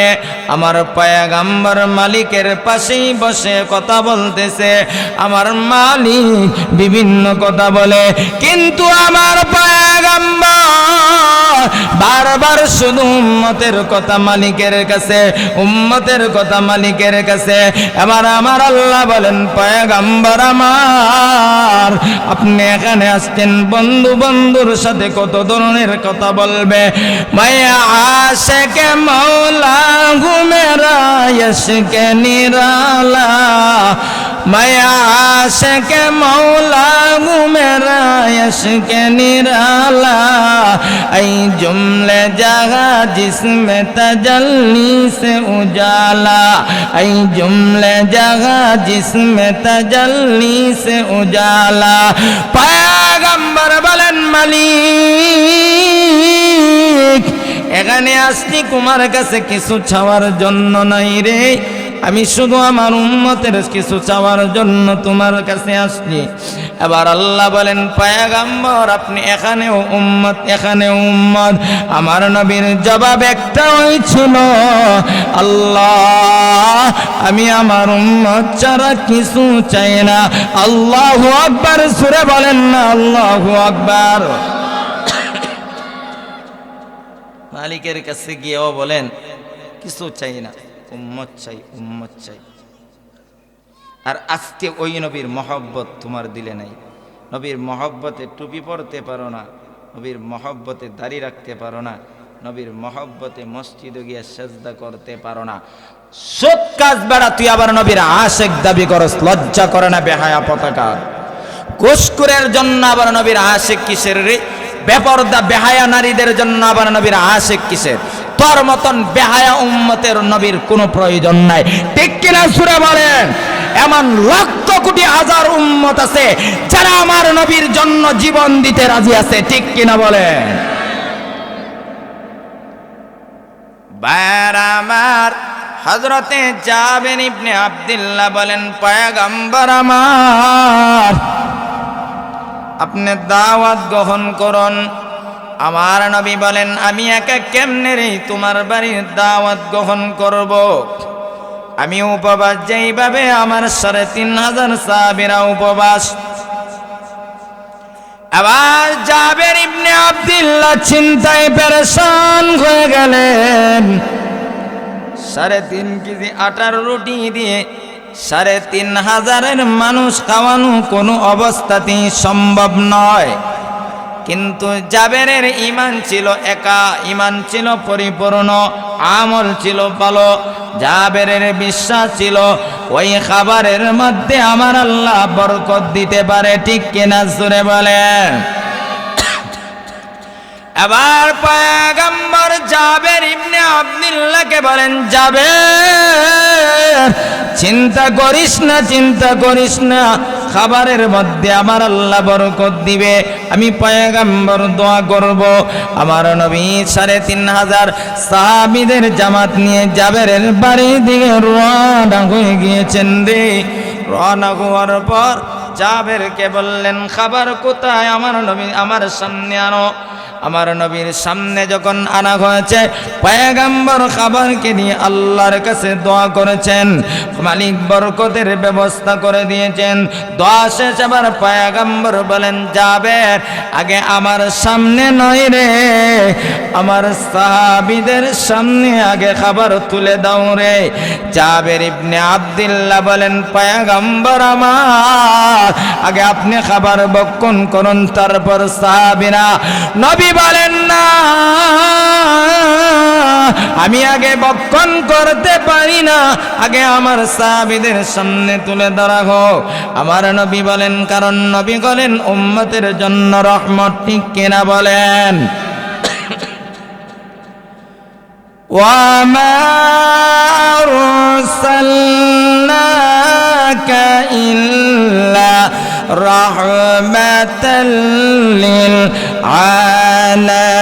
আমার পয়গম্বর মালিকের পাশেই বসে কথা বলতেছে। আমার মালিক বিভিন্ন কথা বলে, কিন্তু আমার পয়গম্বর বারবার শুধু উম্মতের কথা মালিকের কাছে, উম্মতের কথা মালিকের কাছে। এবার আমার আল্লাহ বলেন, পয়গম্বর আমার, আপনি এখানে আসছেন বন্ধু বন্ধুর সাথে কত ধরনের কথা বলবে। মায়া आशिक मौला हूँ मेरा यश्क निराला, मैं आशिक मौला हूँ मेरा यश्क निराला। ऐ जुमले जगह जिसमें तजल्ली से उजाला, ऐ जुमले जगह जिसमें तजल्ली से उजाला। पैगंबर বলেন, মালিক এখানে আসছি তোমার কাছে কিছু চাওয়ার জন্য নাই রে, আমি শুধু আমার উম্মতের কিছু চাওয়ার জন্য তোমার কাছে আসছি। এবার আল্লাহ বলেন, পয়গম্বর আপনি এখানেও উম্মত, এখানেও উম্মত। আমার নবীর জবাব একটাই ছিল, আল্লাহ আমি আমার উম্মত ছাড়া কিছু চাই না। আল্লাহু আকবার, সূরা বলেন না আল্লাহু আকবার। মালিকের কাছে গিয়েও বলেন কিছু চাই না, উম্মত চাই, উম্মত চাই। আর আজকে ওই নবীর মহব্বত তোমার দিলে নাই। নবীর মহব্বতে টুপি পরতে পারো না, নবীর মহব্বতে দাড়ি রাখতে পারো না, নবীর মহব্বতে মসজিদে গিয়ে সেজদা করতে পারো না। সৎ কাজ বেড়া, তুই আবার নবীর আশিক দাবি করস, লজ্জা করে না বেহায়া পতাকা? কুসকুরের জন্য আবার নবীর আশিক কিসের রে? বেপরদা বেহায়া নারীদের জন্য আবার নবীর আশিক কিসের? তোর মতন বেহায়া উম্মতের নবীর কোনো প্রয়োজন নাই, ঠিক কিনা সূরা বলেন? এমন লক্ষ কোটি হাজার উম্মত আছে যারা আমার নবীর জন্য জীবন দিতে রাজি আছে, ঠিক কিনা বলেন? ভাইরা আমার, হযরতে জাবের ইবনে আব্দুল্লাহ বলেন, পয়গম্বর আমার আপনি দাওয়াত গ্রহণ করুন। আমার নবী বলেন, আমি একা কেমনে রে তোমার বাড়ির দাওয়াত গ্রহণ করব? আমি উপবাস যেইভাবে আমার ৩৫০০ সাহাবীরা উপবাস। আবার জাবের ইবনে আব্দুল্লাহ চিন্তায় পেরেশান হয়ে গেলেন। ৩.৫ কেজি আটার রুটি দিয়ে ৩৫০০ মানুষ খাওয়ানো কোনো অবস্থাতেই সম্ভব নয়। কিন্তু জাবেরের ঈমান ছিল একা, ঈমান ছিল পরিপূর্ণ, আমল ছিল ভালো। জাবেরের বিশ্বাস ছিল ওই খাবারের মধ্যে আমার আল্লাহ বরকত দিতে পারে, ঠিক কিনা জোরে বলেন? এবার পয়গম্বর জাবের ইবনে আব্দুল্লাহকে বলেন, জাবের চিন্তা করিস না, চিন্তা করিস না, খাবারের মধ্যে আমার আল্লাহ বরকত দিবে। আমি পয়গম্বর দোয়া করব। আমার নবী ৩৫০০ সাহাবীদের জামাত নিয়ে জাবেরের বাড়ির দিকে রওনা হয়ে গিয়েছেন রে। রওনা হওয়ার পর জাবেরকে বললেন, খাবার কোথায়? আমার নবী আমার সামনে আনো। আমার নবীর সামনে যখন আনা হয়েছে, পয়গম্বর খাবারকে নিয়ে আল্লাহর কাছে দোয়া করেছেন, মালিক বরকতের ব্যবস্থা করে দিয়েছেন। দোয়া শেষ আবার পয়গম্বর বলেন, জাবের আগে আমার সামনে নয় রে, আমার সাহাবীদের সামনে আগে খাবার তুলে দাও রে। জাবের ইবনে আব্দুল্লাহ বলেন, পয়গম্বর আমার আগে আপনি খাবার বক্ষণ করুন, তারপর সাহাবীরা। নবী বলেন, না, আমি আগে বক্ষণ করতে পারি না, আগে আমার সাহাবীদের সামনে তুলে ধরা হোক। আমার নবী বলেন, কারণ নবী বলেন উম্মতের জন্য রহমত, ঠিক কিনা বলেন? ওয়ামা আরসালনাকা ইল্লা রাহমাতাল লিল আলামিন।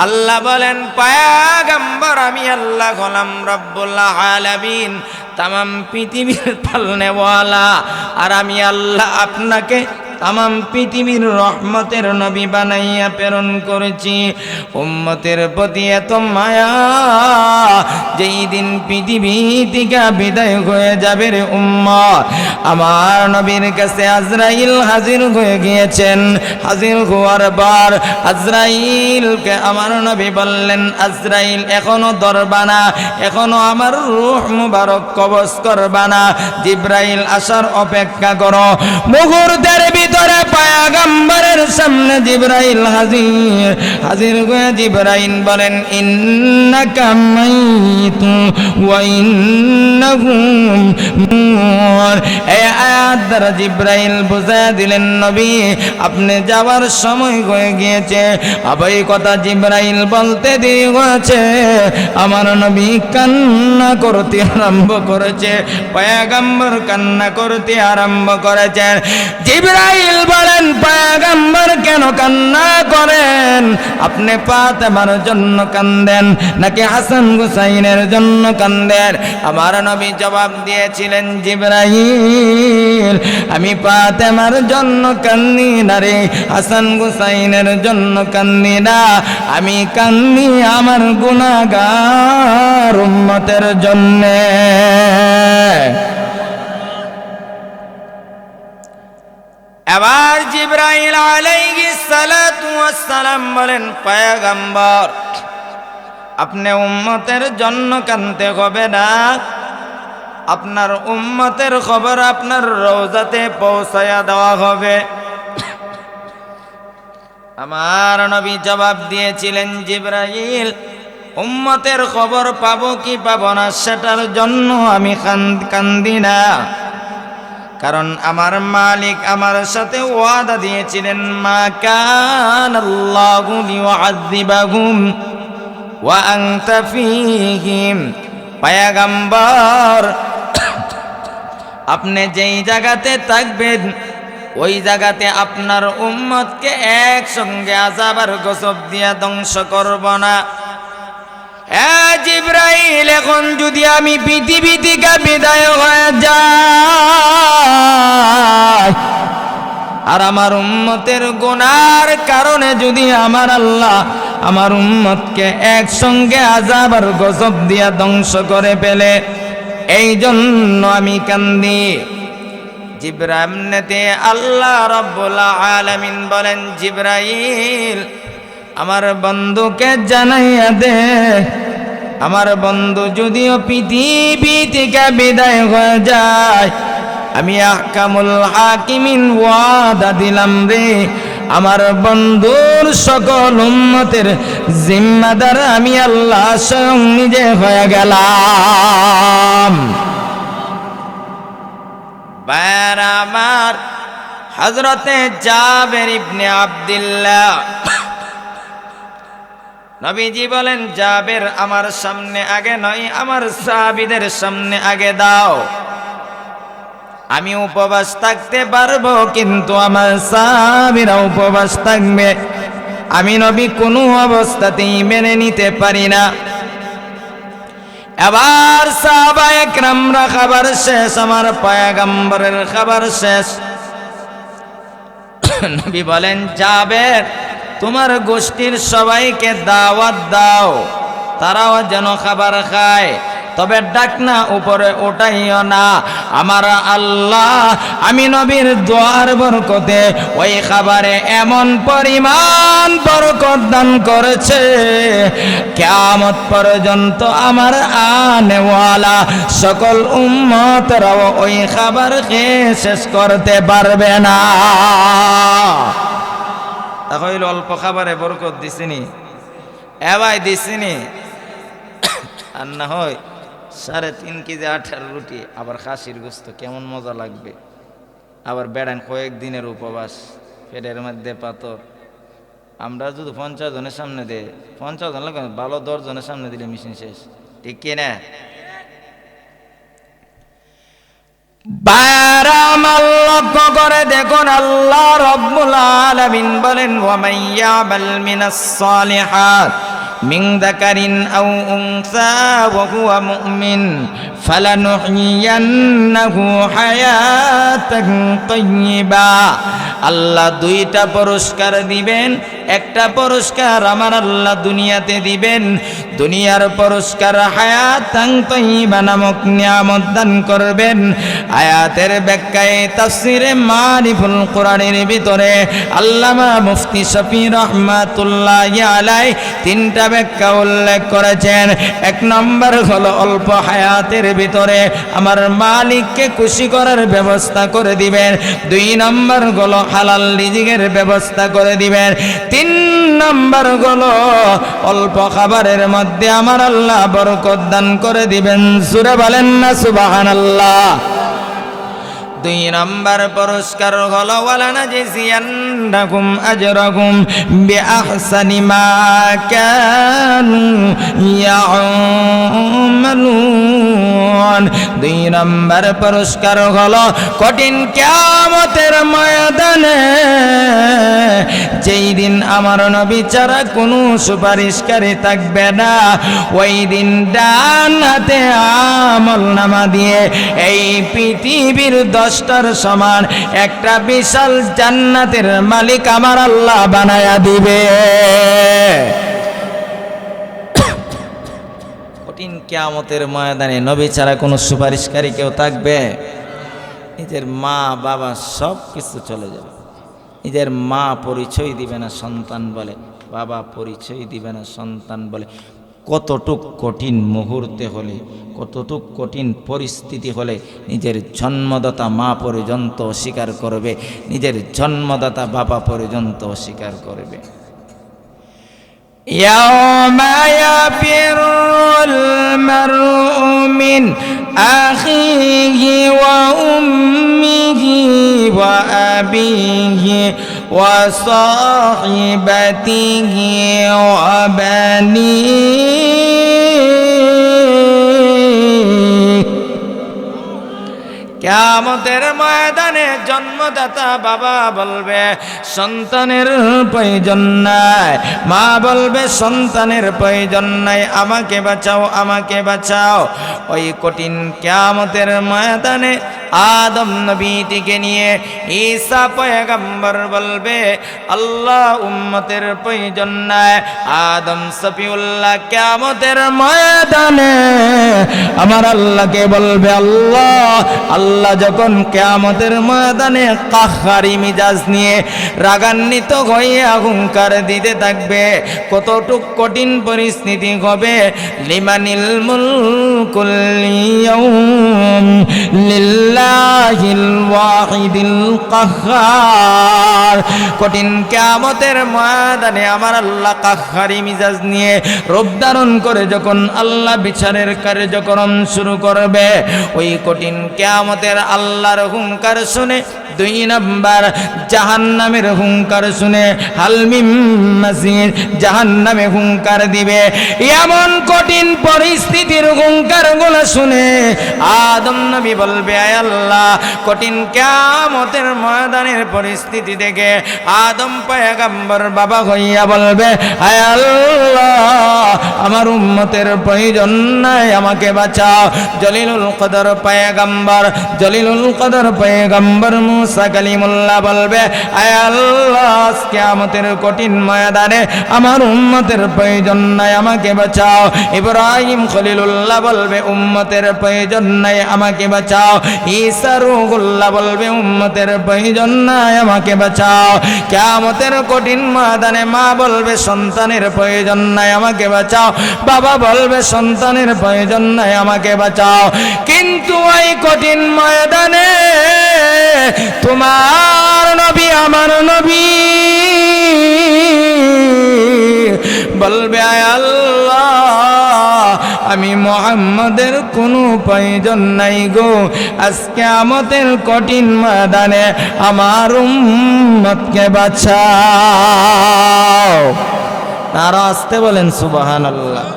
আল্লাহ বলেন, পয়গম্বর আমি আল্লাহ হলাম রব্বুল আলামিন, তামাম পৃথিবীর পালনেওয়ালা, আর আমি আল্লাহ আপনাকে তামাম পৃথিবীর রহমতের নবী বানাইয়া প্রেরণ করেছি। উম্মতের প্রতি এত মায়া, যেই দিন পৃথিবী থেকে বিদায় হয়ে যাবে রে উম্মত, আমার নবীর কাছে আজরাইল হাজির হয়ে গিয়েছেন। হাজির হওয়ার পর আজরাইলকে আমার নবী বললেন, আজরাইল এখনো ধরবানা, এখনো আমার রূহ মুবারক কবজ করবানা, জিব্রাইল আসার অপেক্ষা করো। মুহূর্তের ভিতরে পয়গম্বরের সামনে জিব্রাইল হাজির হয়ে জিব্রাইল বলেন, ইন্নাকা মাইতুন ওয়া ইন্নাহুম মাইতুন। এই আয়াত দ্বারা জিব্রাইল বুঝিয়ে দিলেন, নবী আপনি যাওয়ার সময় হয়ে গিয়েছে। আবার এই কথা জিব্রাইল বলতে দেরি হয়েছে, আমার নবী কান্না করতে আরম্ভ করেছে, পয়গম্বর কান্না করতে আরম্ভ করেছেন। জিব্রাইল বলেন, পয়গম্বর কেন কান্না করেন? আপনি ফাতেমার জন্য কান্দেন নাকি হাসান হুসাইনের জন্য কান্দেন? আমার নবী জবাব দিয়েছিলেন, জিব্রাইল আমি ফাতেমার জন্য কান্দি না রে, হাসান হুসাইনের জন্য কান্দি না, আমি কান্দি আমার গুনাহগার উম্মতের জন্যে। এবার জিব্রাইল আলাইহিস সালাতু ওয়াস সালাম বলেন, পয়গম্বর আপনি উম্মতের জন্য কাঁদতে হবে না, আপনার উম্মতের খবর আপনার রওজাতে পৌঁছায়া দেওয়া হবে। আমার নবী জবাব দিয়েছিলেন, জিব্রাইল উম্মতের খবর পাবো কি পাবো না সেটার জন্য আমি কান্দি না, কারণ আমার মালিক আমার সাথে ওয়াদা দিয়েছিলেন, মা কানাল্লাহু লিউআযিবাহুম ওয়া আনতা ফীহিম। পয়গম্বর আপনি যেই জায়গাতে থাকবেন ওই জায়গাতে আপনার উম্মতকে একসঙ্গে আযাব আর গজব দিয়া ধ্বংস করব না। জিব্রাইল এখন যদি আমি পৃথিবী থেকে বিদায় হয়ে যাই আর আমার উম্মতের গুনার কারণে যদি আমার আল্লাহ আমার উম্মতকে একসঙ্গে আযাব আর গজব দিয়া ধ্বংস করে ফেলে, এই জন্য আমি কান্দি। জিব্রাইলকে আল্লাহ রাব্বুল আলামিন বলেন, জিব্রাইল আমার বন্ধুকে জানাইয়া দে, আমার বন্ধু যদিও পৃথিবী থেকে বিদায় হয়ে যায়, আমি আহকামুল হাকিমিন ওয়াদা দিলাম রে, আমার বন্ধুর সকল উম্মতের জিম্মাদার আমি আল্লাহ স্বয়ং নিজে হয়ে গেলাম। ভাইরা আমার, হযরতে জাবের ইবনে আব্দুল্লাহ নবীজি বলেন, জাবের আমার সামনে আগে নয়, আমার সাহাবীদের সামনে আগে দাও, আমি উপবাস থাকতে পারবো কিন্তু আমার সাহাবীরা উপবাস থাকবে, আমি নবী কোনো অবস্থাতেই মেনে নিতে পারি না। এবার সাহাবায়ে কেরামরা খাবার শেষ, আমার পয়গম্বরের খাবার শেষ। নবী বলেন, জাবের তোমার গোষ্ঠীর সবাইকে দাওয়াত দাও, তারাও যেন খাবার খায়, তবে ডাক না উপরে ওঠাইও না। আমার আল্লাহ আমি নবীর দোয়ার বরকতে ওই খাবারে এমন পরিমাণ বরকত দান করেছে, কিয়ামত পর্যন্ত আমার আনেওয়ালা সকল উম্মতরাও ওই খাবার খেয়ে শেষ করতে পারবে না। তাহলে অল্প খাবারে বরকত দিছিনি, এবাই দিছিনি। আর না হয় 3.5 কেজি আটার রুটি, আবার খাসির গোস্ত, কেমন মজা লাগবে। আবার বেড়ান কয়েকদিনের উপবাস, পেটের মধ্যে পাথর। আমরা যদি 50 জনের সামনে দেয়, 50 জন লাগে, ভালো 10 জনের সামনে দিলে মিশন শেষ, ঠিক কিনা? বারামাল লক্ষ্য করে দেখুন, আল্লাহ রাব্বুল আলামিন বলেন, ওয়া মাইয়ামাল মিনাস সালিহাত মিন যাকারিন আও উনসা ওয়া হুয়া মুমিন ফালানুহইয়ান্নাহু হায়াতান তাইয়্যিবা। আল্লাহ 2টা পুরস্কার দিবেন। একটা পুরস্কার আমার আল্লাহ দুনিয়াতে দিবেন, দুনিয়ার পুরস্কার হায়াতান তাইয়্যিবা নামক নিয়ামত দান করবেন। আয়াতের ব্যাখ্যায় তাফসিরে মারিফুল কোরআনের ভিতরে আল্লামা মুফতি শফি রহমাতুল্লাহি আলাইহি 3টা ব্যাখ্যা উল্লেখ করেছেন। 1 নম্বর হলো অল্প হায়াতের ভিতরে আমার মালিককে খুশি করার ব্যবস্থা করে দিবেন। 2 নম্বর হলো হালাল রিজিকের ব্যবস্থা করে দিবেন। 3 নম্বর হলো অল্প খাবারের মধ্যে আমার আল্লাহ বরকত দান করে দিবেন। সূরা বলেন না সুবহানাল্লাহ। 2 নম্বর পুরস্কার হলো ওয়ালানাজিয়ান্নাকুম আজরাকুম বিআহসানি মা কানু ইয়ামালুন। 2 নম্বর পুরস্কার হলো কঠিন কিয়ামতের ময়দানে, যেই দিন আমার নবী ছাড়া কোনো সুপারিশকারী থাকবে না, ওই দিন ডান হাতে আমলনামা দিয়ে এই পৃথিবীর 10টার সমান একটা বিশাল জান্নাতের মালিক আমার আল্লাহ বানায়া দিবে। কঠিন কিয়ামতের ময়দানে নবী ছাড়া কোনো সুপারিশকারী কেউ থাকবে? নিজের মা বাবা সব কিছু চলে যাবে। নিজের মা পরিচয় দিবে না সন্তান বলে, বাবা পরিচয় দিবে না সন্তান বলে। কতটুক কঠিন মুহূর্তে হলে, কতটুক কঠিন পরিস্থিতি হলে নিজের জন্মদাতা মা পর্যন্ত অস্বীকার করবে, নিজের জন্মদাতা বাবা পর্যন্ত অস্বীকার করবে। ইয়াওমা ইয়াফিরুল মারউ মিন আখিহি ওয়া উম্মিহি ওয়া আবিহি ওয়া সাহিবাতিহি ওয়া বানিহি। কিয়ামতের ময়দানে জন্মদাতা বাবা বলবে সন্তানের প্রয়োজন নাই, মা বলবে সন্তানের প্রয়োজন নাই, আমাকে বাঁচাও, আমাকে বাঁচাও। ওই কঠিন কিয়ামতের ময়দানে আদম নবীটিকে নিয়ে ঈসা পয়গম্বর বলবে আল্লাহ উম্মতের প্রয়োজন নাই। আদম সফিউল্লাহ কিয়ামতের ময়দানে আমার আল্লাহকে বলবে আল্লাহ। আল্লাহ যখন কিয়ামতের ময়দানে কাহ্হারি মিজাজ নিয়ে রাগান্বিত হয়ে হুঙ্কার দিতে থাকবে, কতটুক কঠিন পরিস্থিতি হবে। লিমানিল মুলকুল ইয়াউম লিল্লাহিল ওয়াহিদিল কাহ্হার। কঠিন কিয়ামতের ময়দানে আমার আল্লাহ কাহ্হারি মিজাজ নিয়ে রূপ ধারণ করে যখন আল্লাহ বিচারের কার্যক্রম শুরু করবে, ওই কঠিন কিয়ামতের আল্লাহর হুঙ্কার শুনে 2 নম্বর জাহান্নামের হুঙ্কার শুনে হালমিম মাসির জাহান্নামে হুঙ্কার দিবে। এমন কঠিন পরিস্থিতির হুঙ্কার গুলো শুনে আদম নবী বলবে আয় আল্লাহ কঠিন কিয়ামতের ময়দানের পরিস্থিতি দেখে আদম পয়গম্বর বাবা হইয়া বলবে, হায় আল্লাহ, আমার উম্মতের প্রয়োজন নাই, আমাকে বাঁচাও। জলিলুল কদর পয়গম্বর মুসা কালিমুল্লাহ বলবে, হায় আল্লাহ, কিয়ামতের কঠিন ময়দানে আমার উম্মতের প্রয়োজন নাই, আমাকে বাঁচাও। ইব্রাহিম খলিলুল্লাহ বলবে, উম্মতের প্রয়োজন নাই, আমাকে বাঁচাও। ঈসা রূহুল্লাহ বলবে, উম্মতের প্রয়োজন নাই, আমাকে বাঁচাও। কিয়ামতের কঠিন ময়দানে মা বলবে, সন্তানের প্রয়োজন নাই, আমাকে বাঁচাও। বাবা বলবে, সন্তানের প্রয়োজন নাই, আমাকে বাঁচাও। কিন্তু ওই কঠিন ময়দানে তোমার নবী, আমার নবী বলবে, আয় আল্লাহ, আমি মুহাম্মদের কোনো প্রয়োজন নাই গো, আজকে কিয়ামতের কঠিন ময়দানে আমার উম্মতকে বাঁচাও। আর আসতে বলেন সুবহানাল্লাহ।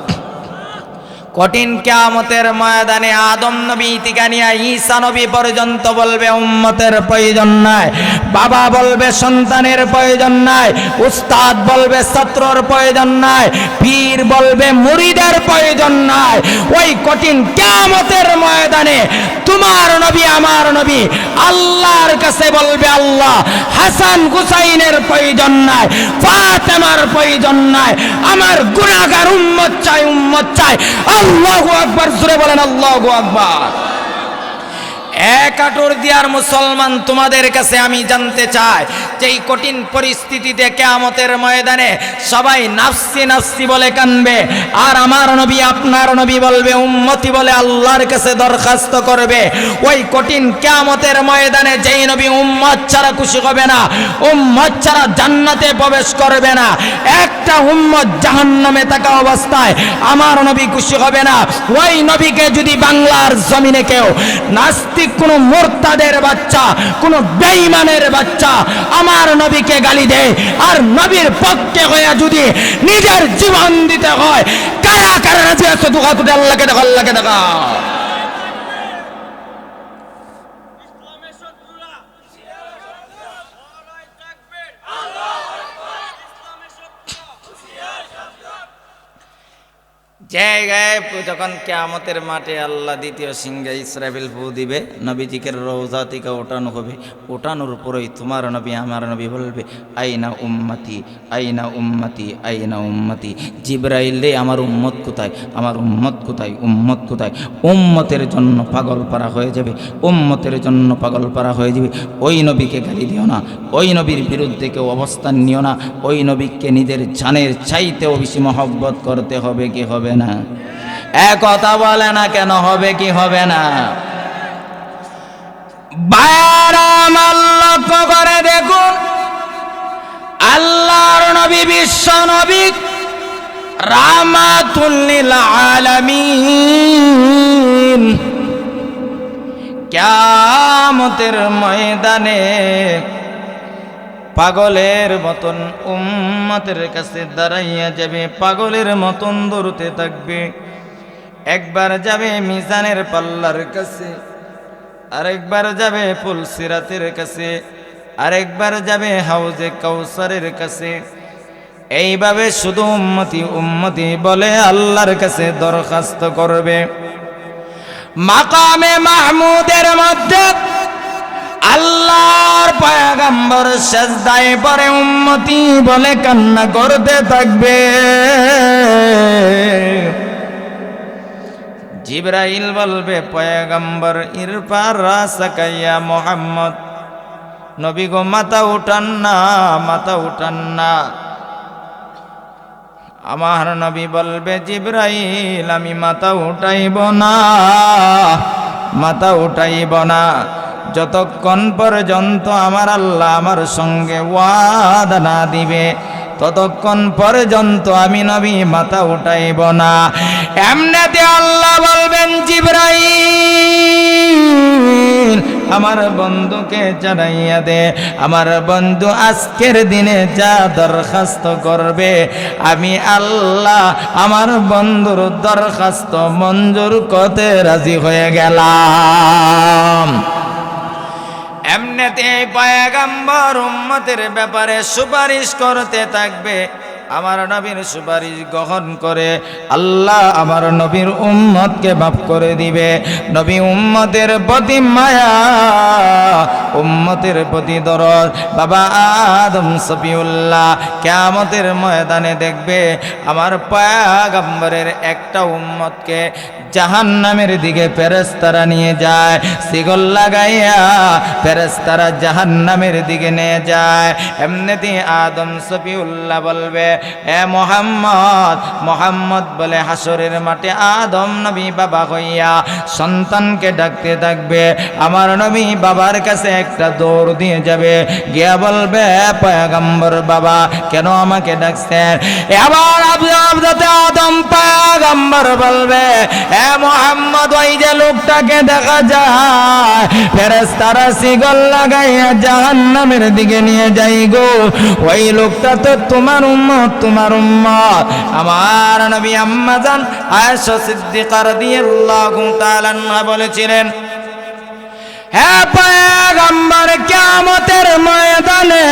কঠিন কিয়ামতের ময়দানে আদম নবী থেকে নিয়ে ঈসা নবী পর্যন্ত বলবে, উম্মতের প্রয়োজন নাই। বাবা বলবে, সন্তানের প্রয়োজন নাই। উস্তাদ বলবে, ছাত্রর প্রয়োজন নাই। পীর বলবে, মুরিদের প্রয়োজন নাই। ওই কঠিন কিয়ামতের ময়দানে তোমার নবী, আমার নবী আল্লাহর কাছে বলবে, আল্লাহ, হাসান হুসাইনের প্রয়োজন নাই, ফাতেমার প্রয়োজন নাই, আমার গুনাহগার উম্মত চাই, উম্মত চাই। আল্লাহু আকবার, জোরে বলেন আল্লাহু আকবার। একাটুর দিয়ার মুসলমান, তোমাদের কাছে আমি জানতে চাই যে এই কঠিন পরিস্থিতিতে কিয়ামতের ময়দানে সবাই নাফসি নাফসি বলে কানবে, আর আমার নবী, আপনার নবী বলবে, উম্মতি বলে আল্লাহর কাছে দরখাস্ত করবে। ওই কঠিন কিয়ামতের ময়দানে যেই নবী উম্মত ছাড়া খুশি হবে না, উম্মত ছাড়া জান্নাতে প্রবেশ করবে না, একটা উম্মত জাহান্নামে থাকা অবস্থায় আমার নবী খুশি হবে না। ওই নবীকে যদি বাংলার জমিনে কেউ নাস্তিক, কোন মুরতাদের বাচ্চা, কোন বেঈমানের বাচ্চা আমার নবীকে গালি দেয়, আর নবীর পক্ষে হয়ে যদি নিজের জীবন দিতে হয়, কারা কারা রাজি আছে? দুঃখা তুলে আল্লাহকে দেখো, আল্লাহকে দেখা। জায়গায় যখন কিয়ামতের মাঠে আল্লাহ দ্বিতীয় সিংহে ইসরাফিল ফু দিবে, নবীজিকে রওজা থেকে ওঠানো হবে। ওঠানোর পরেই তোমার নবী, আমার নবী বলবে, আইনা উম্মতি, আইনা উম্মতি, আইনা উম্মতি। জিবরাইল রে, আমার উম্মত কোথায়, আমার উম্মত কোথায়, উম্মত কোথায়? উম্মতের জন্য পাগল পারা হয়ে যাবে, উম্মতের জন্য পাগল পারা হয়ে যাবে। ওই নবীকে গালি দিও না, ওই নবীর বিরুদ্ধে কেউ অবস্থান নিও না। ওই নবীকে নিজের জানের চাইতেও বেশি মহব্বত করতে হবে কি হবে না? কথা বলে না কেন? হবে কি হবে না? বায়ারাম, লক্ষ্য করে দেখুন, আল্লাহর নবী, বিশ্ব নবী, রাহমাতুল লিল আলামিন, কিয়ামতের ময়দানে পাগলের মতন উম্মতের কাছে দাঁড়াইয়া যাবে, পাগলের মতন দৌড়তে থাকবে। একবার যাবে মিজানের পাল্লার কাছে, আরেকবার যাবে ফুলসিরাতের কাছে, আরেকবার যাবে হাউজে কাউসারের কাছে। এইভাবে শুধু উম্মতি উম্মতি বলে আল্লাহর কাছে দরখাস্ত করবে। মাকামে মাহমুদের মধ্যে আল্লাহর পয়গম্বর সেজদায় পড়ে উম্মতি বলে কান্না করতে থাকবে। জিবরাইল বলবে, পয়গম্বর ইরফা রাসাকা ইয়া মুহাম্মদ, নবী গো মাথা উঠান না, মাথা উঠান না। আমার নবী বলবে, জিবরাইল, আমি মাথা উঠাইব না, মাথা উঠাইব না, যতক্ষণ পর্যন্ত আমার আল্লাহ আমার সঙ্গে ওয়াদা না দিবে, ততক্ষণ পর্যন্ত আমি নবী মাথা উঠাইব না। এমনিতে আল্লাহ বলবেন, জিবরাইল, আমার বন্ধুকে জানাইয়া দে, আমার বন্ধু আজকের দিনে যা দরখাস্ত করবে, আমি আল্লাহ আমার বন্ধুর দরখাস্ত মঞ্জুর করতে রাজি হয়ে গেলাম। এমনিতে পয়গম্বর উম্মতের ব্যাপারে সুপারিশ করতে থাকবে, আমার নবীর সুপারিশ গ্রহণ করে আল্লাহ আমার নবীর উম্মতকে মাফ করে দিবে। নবী উম্মতের প্রতি মায়া, উম্মতের প্রতি দরদ। বাবা আদম সফিউল্লাহ কিয়ামতের ময়দানে দেখবে আমার পয়গম্বরের একটা উম্মতকে জাহান্নামের দিকে ফেরেশতারা নিয়ে যায়, শিকল লাগাইয়া ফেরেশতারা জাহান্নামের দিকে নিয়ে যায়। এমনিতে আদম সফিউল্লাহ বলবে, এ মোহাম্মদ, মোহাম্মদ বলে হাসরের মাঠে আদম নবী বাবা হইয়া সন্তানকে ডাকতে থাকবে। আমার নবী বাবার কাছে একটা দৌড় দিয়ে যাবে, গিয়া বলবে, পয়গম্বর বাবা কেন আমাকে ডাকছেন? এবার আদম পয়গম্বর বলবে, এ মোহাম্মদ ওই যে লোকটাকে দেখা যায় ফেরেশতারা শিকল লাগাইয়া জাহান্নামের দিকে নিয়ে যাই গো, ওই লোকটা তো তোমার উম্মত, তোমার উম্মত। আমার নবী আম্মা জান আয়েশা সিদ্দিকা রাদিয়াল্লাহু তাআলা আনহা বলেছিলেন, হে পয়গম্বর কিয়ামতের ময়দানে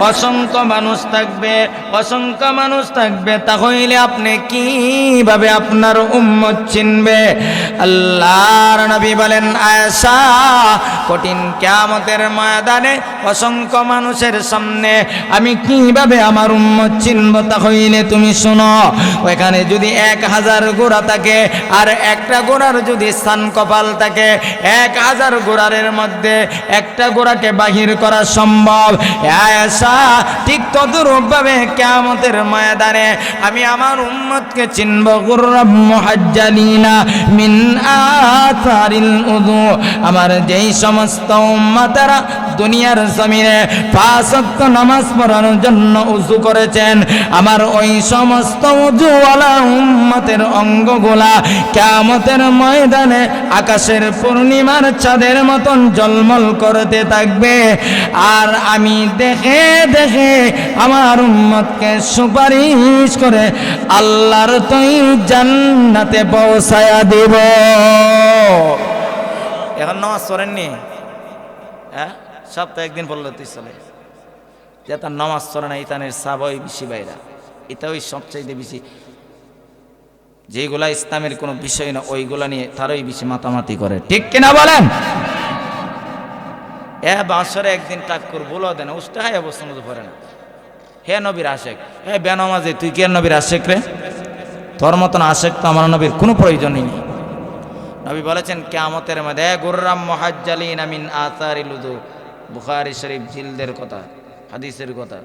অসংখ্য মানুষ থাকবে, অসংখ্য মানুষ থাকবে, তাহলে আপনি কিভাবে আপনার উম্মত চিনবে? আল্লাহর নবী বলেন, আয়েশা কঠিন কিয়ামতের ময়দানে অসংখ্য মানুষের সামনে আমি কিভাবে আমার উম্মত চিনব? তাহলে তুমি শোনো, ওখানে যদি 1000 ঘোড়া থাকে আর একটা ঘোড়ার যদি স্থান কপাল থাকে, 1000 ঘোড়ার মধ্যে একটা ঘোড়াকে বাহির করা সম্ভব। আয়েশা ঠিক তদরূপভাবে কিয়ামতের ময়দানে আমি আমার উম্মতকে চিনব। গুররাম মুহাজ্জালিনা মিন আথারিল উযু, আমার যেই সমস্ত উম্মতেরা দুনিয়ার জমিনে 5 ওয়াক্ত নামাজ পড়ার জন্য উযু করেছেন, আমার ওই সমস্ত উযুওয়ালা উম্মতের অঙ্গগুলা কিয়ামতের ময়দানে আকাশের পূর্ণিমার চাঁদের মতন ঝলমল করতে থাকবে। আর আমি দেখে দেখে আমার উম্মতকে সুপারিশ করে আল্লাহর তুই জান্নাতে পৌঁছায়া দেব। এখন নামাজ পড়েননি? হ্যাঁ, সপ্তাহে একদিন পড়লে তুই চলে যে তার নামাজ পড়ে না, ইতানের সাবই বেশি বাইরা, এটা ওই সবচাইতে বেশি যেগুলা ইসলামের কোনো বিষয় না ওইগুলা নিয়ে তারই বেশি মাতামাতি করে, ঠিক কিনা বলেন? বছরে একদিন টাক্কর বলো দেন, উষ্টা হাই অবস্থা মতো পড়ে না। হে নবীর আশেক, হে বেনামাজে তুই কে নবীর আশেক রে? তোর মতন আশেক তো আমার নবীর কোনো প্রয়োজনই নেই। নবী বলেছেন কিয়ামতের মধ্যে গুররাম মুহাজ্জালিনা মিন আথারিল উযু, বুখারী শরীফ জিলদের কথা, হাদিসের কথা।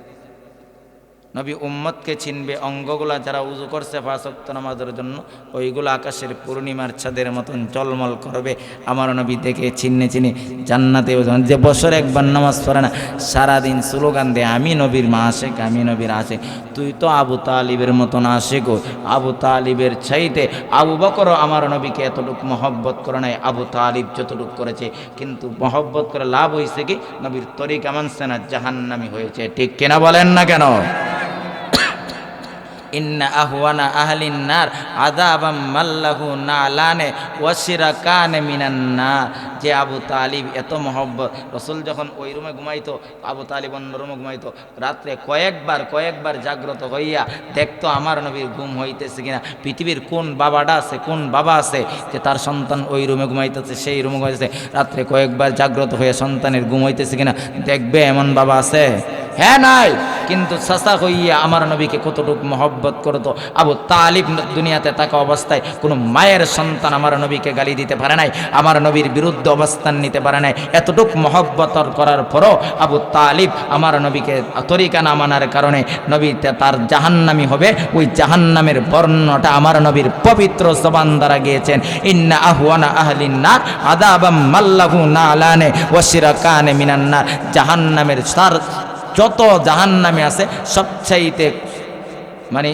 নবী উম্মতকে চিনবে, অঙ্গগুলা যারা উযু করছে 5 ওয়াক্ত নামাজের জন্য ওইগুলো আকাশের পূর্ণিমার চাঁদের মতন ঝলমল করবে। আমার নবী দেখে চিনে চিনে জান্নাতে, যে বছরে একবার নামাজ পড়ে না সারাদিন স্লোগান দেয় আমি নবীর মা আশেক, আমি নবীর আশেক। তুই তো আবু তালিবের মতন আশেক। আবু তালিবের চাইতে আবু বকর আমার নবীকে এতটুকু মহব্বত করে নাই আবু তালিব যতটুকু করেছে, কিন্তু মহব্বত করে লাভ হয়েছে কি? নবীর তরিকা মানছে না, জাহান্নামী হয়েছে, ঠিক কিনা বলেন না কেন? ইন্না আহওয়ানা আহলিন নার আযাবাম মাল্লাহু নালানে ওয়াশিরাকানে মিনান নার। যে আবু তালিব এত মহব্বত, রাসূল যখন ওই রুমে ঘুমাইতো আবু তালিব অন্য রুমে ঘুমাইতো, রাত্রে কয়েকবার জাগ্রত হইয়া দেখতো আমার নবীর ঘুম হইতেছে কিনা, পৃথিবীর কোন বাবাটা আছে, কোন বাবা আছে যে তার সন্তান ওই রুমে ঘুমাইতেছে, সেই রুমে ঘুমাইতেছে, রাত্রে কয়েকবার জাগ্রত হইয়া সন্তানের ঘুম হইতেছে কিনা দেখবে, এমন বাবা আছে? হ্যাঁ নাই। কিন্তু চাচা হইয়া আমার নবীকে কতটুকু মহব্বত করতো। আবু তালিব দুনিয়াতে থাকা অবস্থায় কোনো মায়ের সন্তান আমার নবীকে গালি দিতে পারে নাই, আমার নবীর বিরুদ্ধে অবস্থান নিতে পারে নাই। এতটুকু মহব্বত করার পরও আবু তালিব আমার নবীকে তরিকা না মানার কারণে নবী তার জাহান্নামী হবে। ওই জাহান্নামের বর্ণনাটা আমার নবীর পবিত্র জবান দ্বারা গিয়েছেন, ইন্না আহওয়ানা আহলিন নার আযাবাম মাল্লাহু নালানে ওয়াশিরাকানে মিনান নার। জাহান্নামের সার যত জাহান্নামে আছে সবচাইতে মানে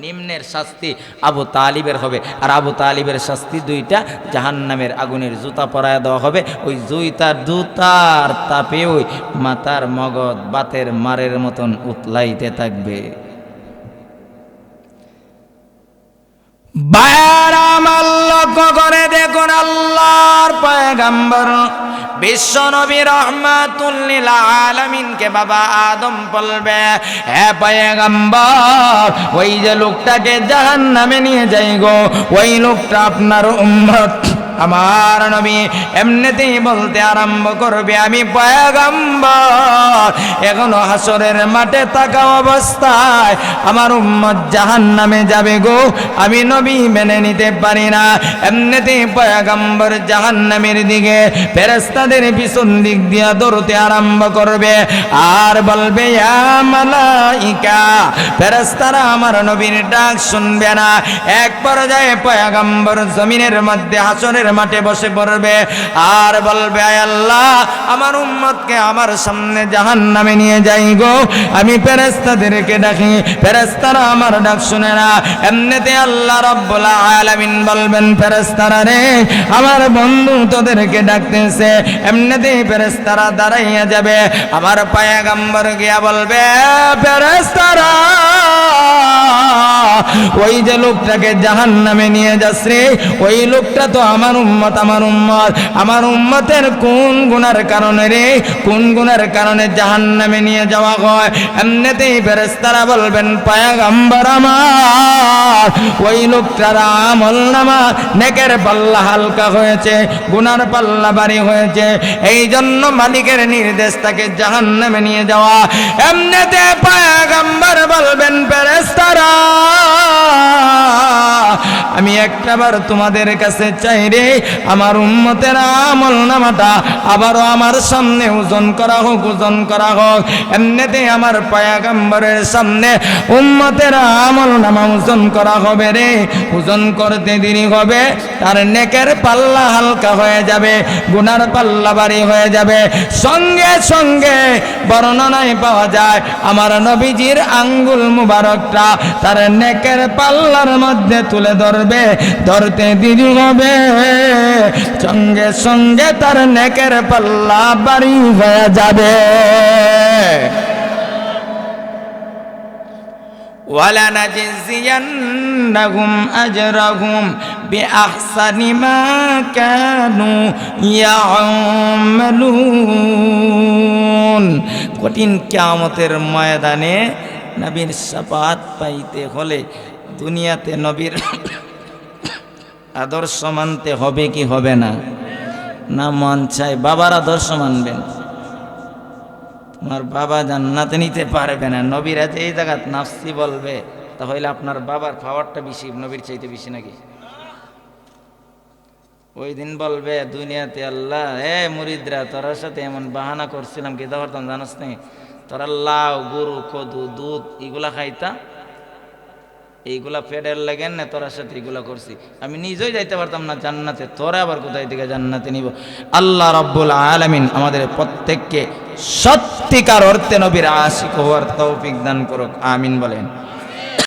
নিম্নের শাস্তি আবু তালিবের হবে। আর আবু তালিবের শাস্তি দুইটা, জাহান্নামের আগুনের জুতা পরায় দেওয়া হবে। ওই জুতার তাপে ওই মাথার মগজ বাতের মারের মতন উতলাইতে থাকবে। বায়ার আমার লক্ষ্য করে দেখুন, আল্লাহর পয়গম্বর বিশ্ব নবী রাহমাতুল লিল আলামিনকে বাবা আদম বলবে, হে পয়গম্বর, ওই যে লোকটাকে জাহান্নামে নিয়ে যাই গো, ওই লোকটা আপনার উম্মত। আমার নবী এমনিতেই বলতে আরম্ভ করবে, আমি পয়গম্বর, এখনো হাসরের মাঠে থাকা অবস্থায় আমার উম্মত জাহান্নামে যাবে গো, আমি নবী মেনে নিতে পারি না। এমনিতেই পয়গম্বর জাহান্নামের দিকে ফেরেশতাদের পিছন দিক দিয়া দৌড়তে আরম্ভ করবে আর বলবে, ইয়া মালাইকা, ফেরেশতারা আমার নবীর ডাক শুনবে না। এক পর্যায়ে পয়গম্বর জমিনের মধ্যে হাসরের মাঠে বসে পড়বে আর বলবে, আয় আল্লাহ, আমার উম্মতকে আমার সামনে জাহান্নামে নিয়ে যাই গো, আমি ফেরেশতাদেরকে ডাকি, ফেরেশতারা আমার ডাক শুনে না। এমনিতে আল্লাহ রাব্বুল আলামিন বলবেন, ফেরেশতারা রে, আমার বন্ধু তোদেরকে ডাকতেছে। এমনিতেই ফেরেশতারা দাঁড়াইয়া যাবে, আমার পয়গম্বর গিয়া বলবে, ফেরেশতারা, ওই যে লোকটাকে জাহান্নামে নিয়ে যাচ্ছে, ওই লোকটা তো আমার উম্মত, আমার উম্মত, আমার উম্মতের কোন গুনার কারণে রে, কোন গুনার কারণে জাহান্নামে নিয়ে যাওয়া হয়? এমনিতেই ফেরেশতারা বলবেন, পয়গম্বর আমার, ওই লোকটার আমল নামা নেকের পাল্লা হালকা হয়েছে, গুনার পাল্লা ভারী হয়েছে, এই জন্য মালিকের নির্দেশ তাকে জাহান্নামে নিয়ে যাওয়া। এমনিতে পয়গম্বর বলবেন, ফেরেশতারা, আমি একটাবার তোমাদের কাছে চাই রে, আমার উম্মতের আমল নামাটা আবারও আমার সামনে ওজন করা হোক, ওজন করা হোক। এমনিতে আমার পয়গম্বরের সামনে উম্মতের আমল নামা ওজন করা হবে রে, ওজন করতে দেরি হবে, তার নেকের পাল্লা হালকা হয়ে যাবে, গুনার পাল্লা ভারী হয়ে যাবে। সঙ্গে সঙ্গে বর্ণনায় পাওয়া যায়, আমার নবীজির আঙ্গুল মুবারকটা তার নেকের পাল্লার মধ্যে তুলে ধরবে, ধরতে দেরি হবে, সঙ্গে সঙ্গে তার নেকের পাল্লা ভারী হয়ে যাবে। وَلَنَجْزِيَنَّهُمْ أَجْرَهُمْ بِأَحْسَنِ مَا كَانُوا يَعْمَلُونَ। কঠিন কিয়ামতের ময়দানে নবীর শাফাত পাইতে হলে দুনিয়াতে নবীর আদর্শ মানতে হবে কি হবে না? না মন চাই বাবার আদর্শ মানবেন, তোমার বাবা জান্নাতে নিতে পারবে না। নবীরা যে এই জায়গাত নাফসি বলবে, তাহলে আপনার বাবার পাওয়ারটা বেশি নবীর চাইতে বেশি নাকি? ওই দিন বলবে দুনিয়াতে, আল্লাহ, মুরিদরা তোর সাথে এমন বাহানা করছিলাম কি করতাম জানাস নি, তোরা লাউ, গরু, কদু, দুধ এগুলা খাইতা, এইগুলা পেটের লাগেন না, তোর সাথে এগুলা করছি, আমি নিজেই যাইতে পারতাম না জান্নাতে, তোরা আবার কোথায় থেকে জান্নাতে নিব। আল্লাহ রাব্বুল আলামিন আমাদের প্রত্যেককে সত্যিকার অর্থে নবীর আশিক হওয়ার তৌফিক দান করুক, আমিন বলেন।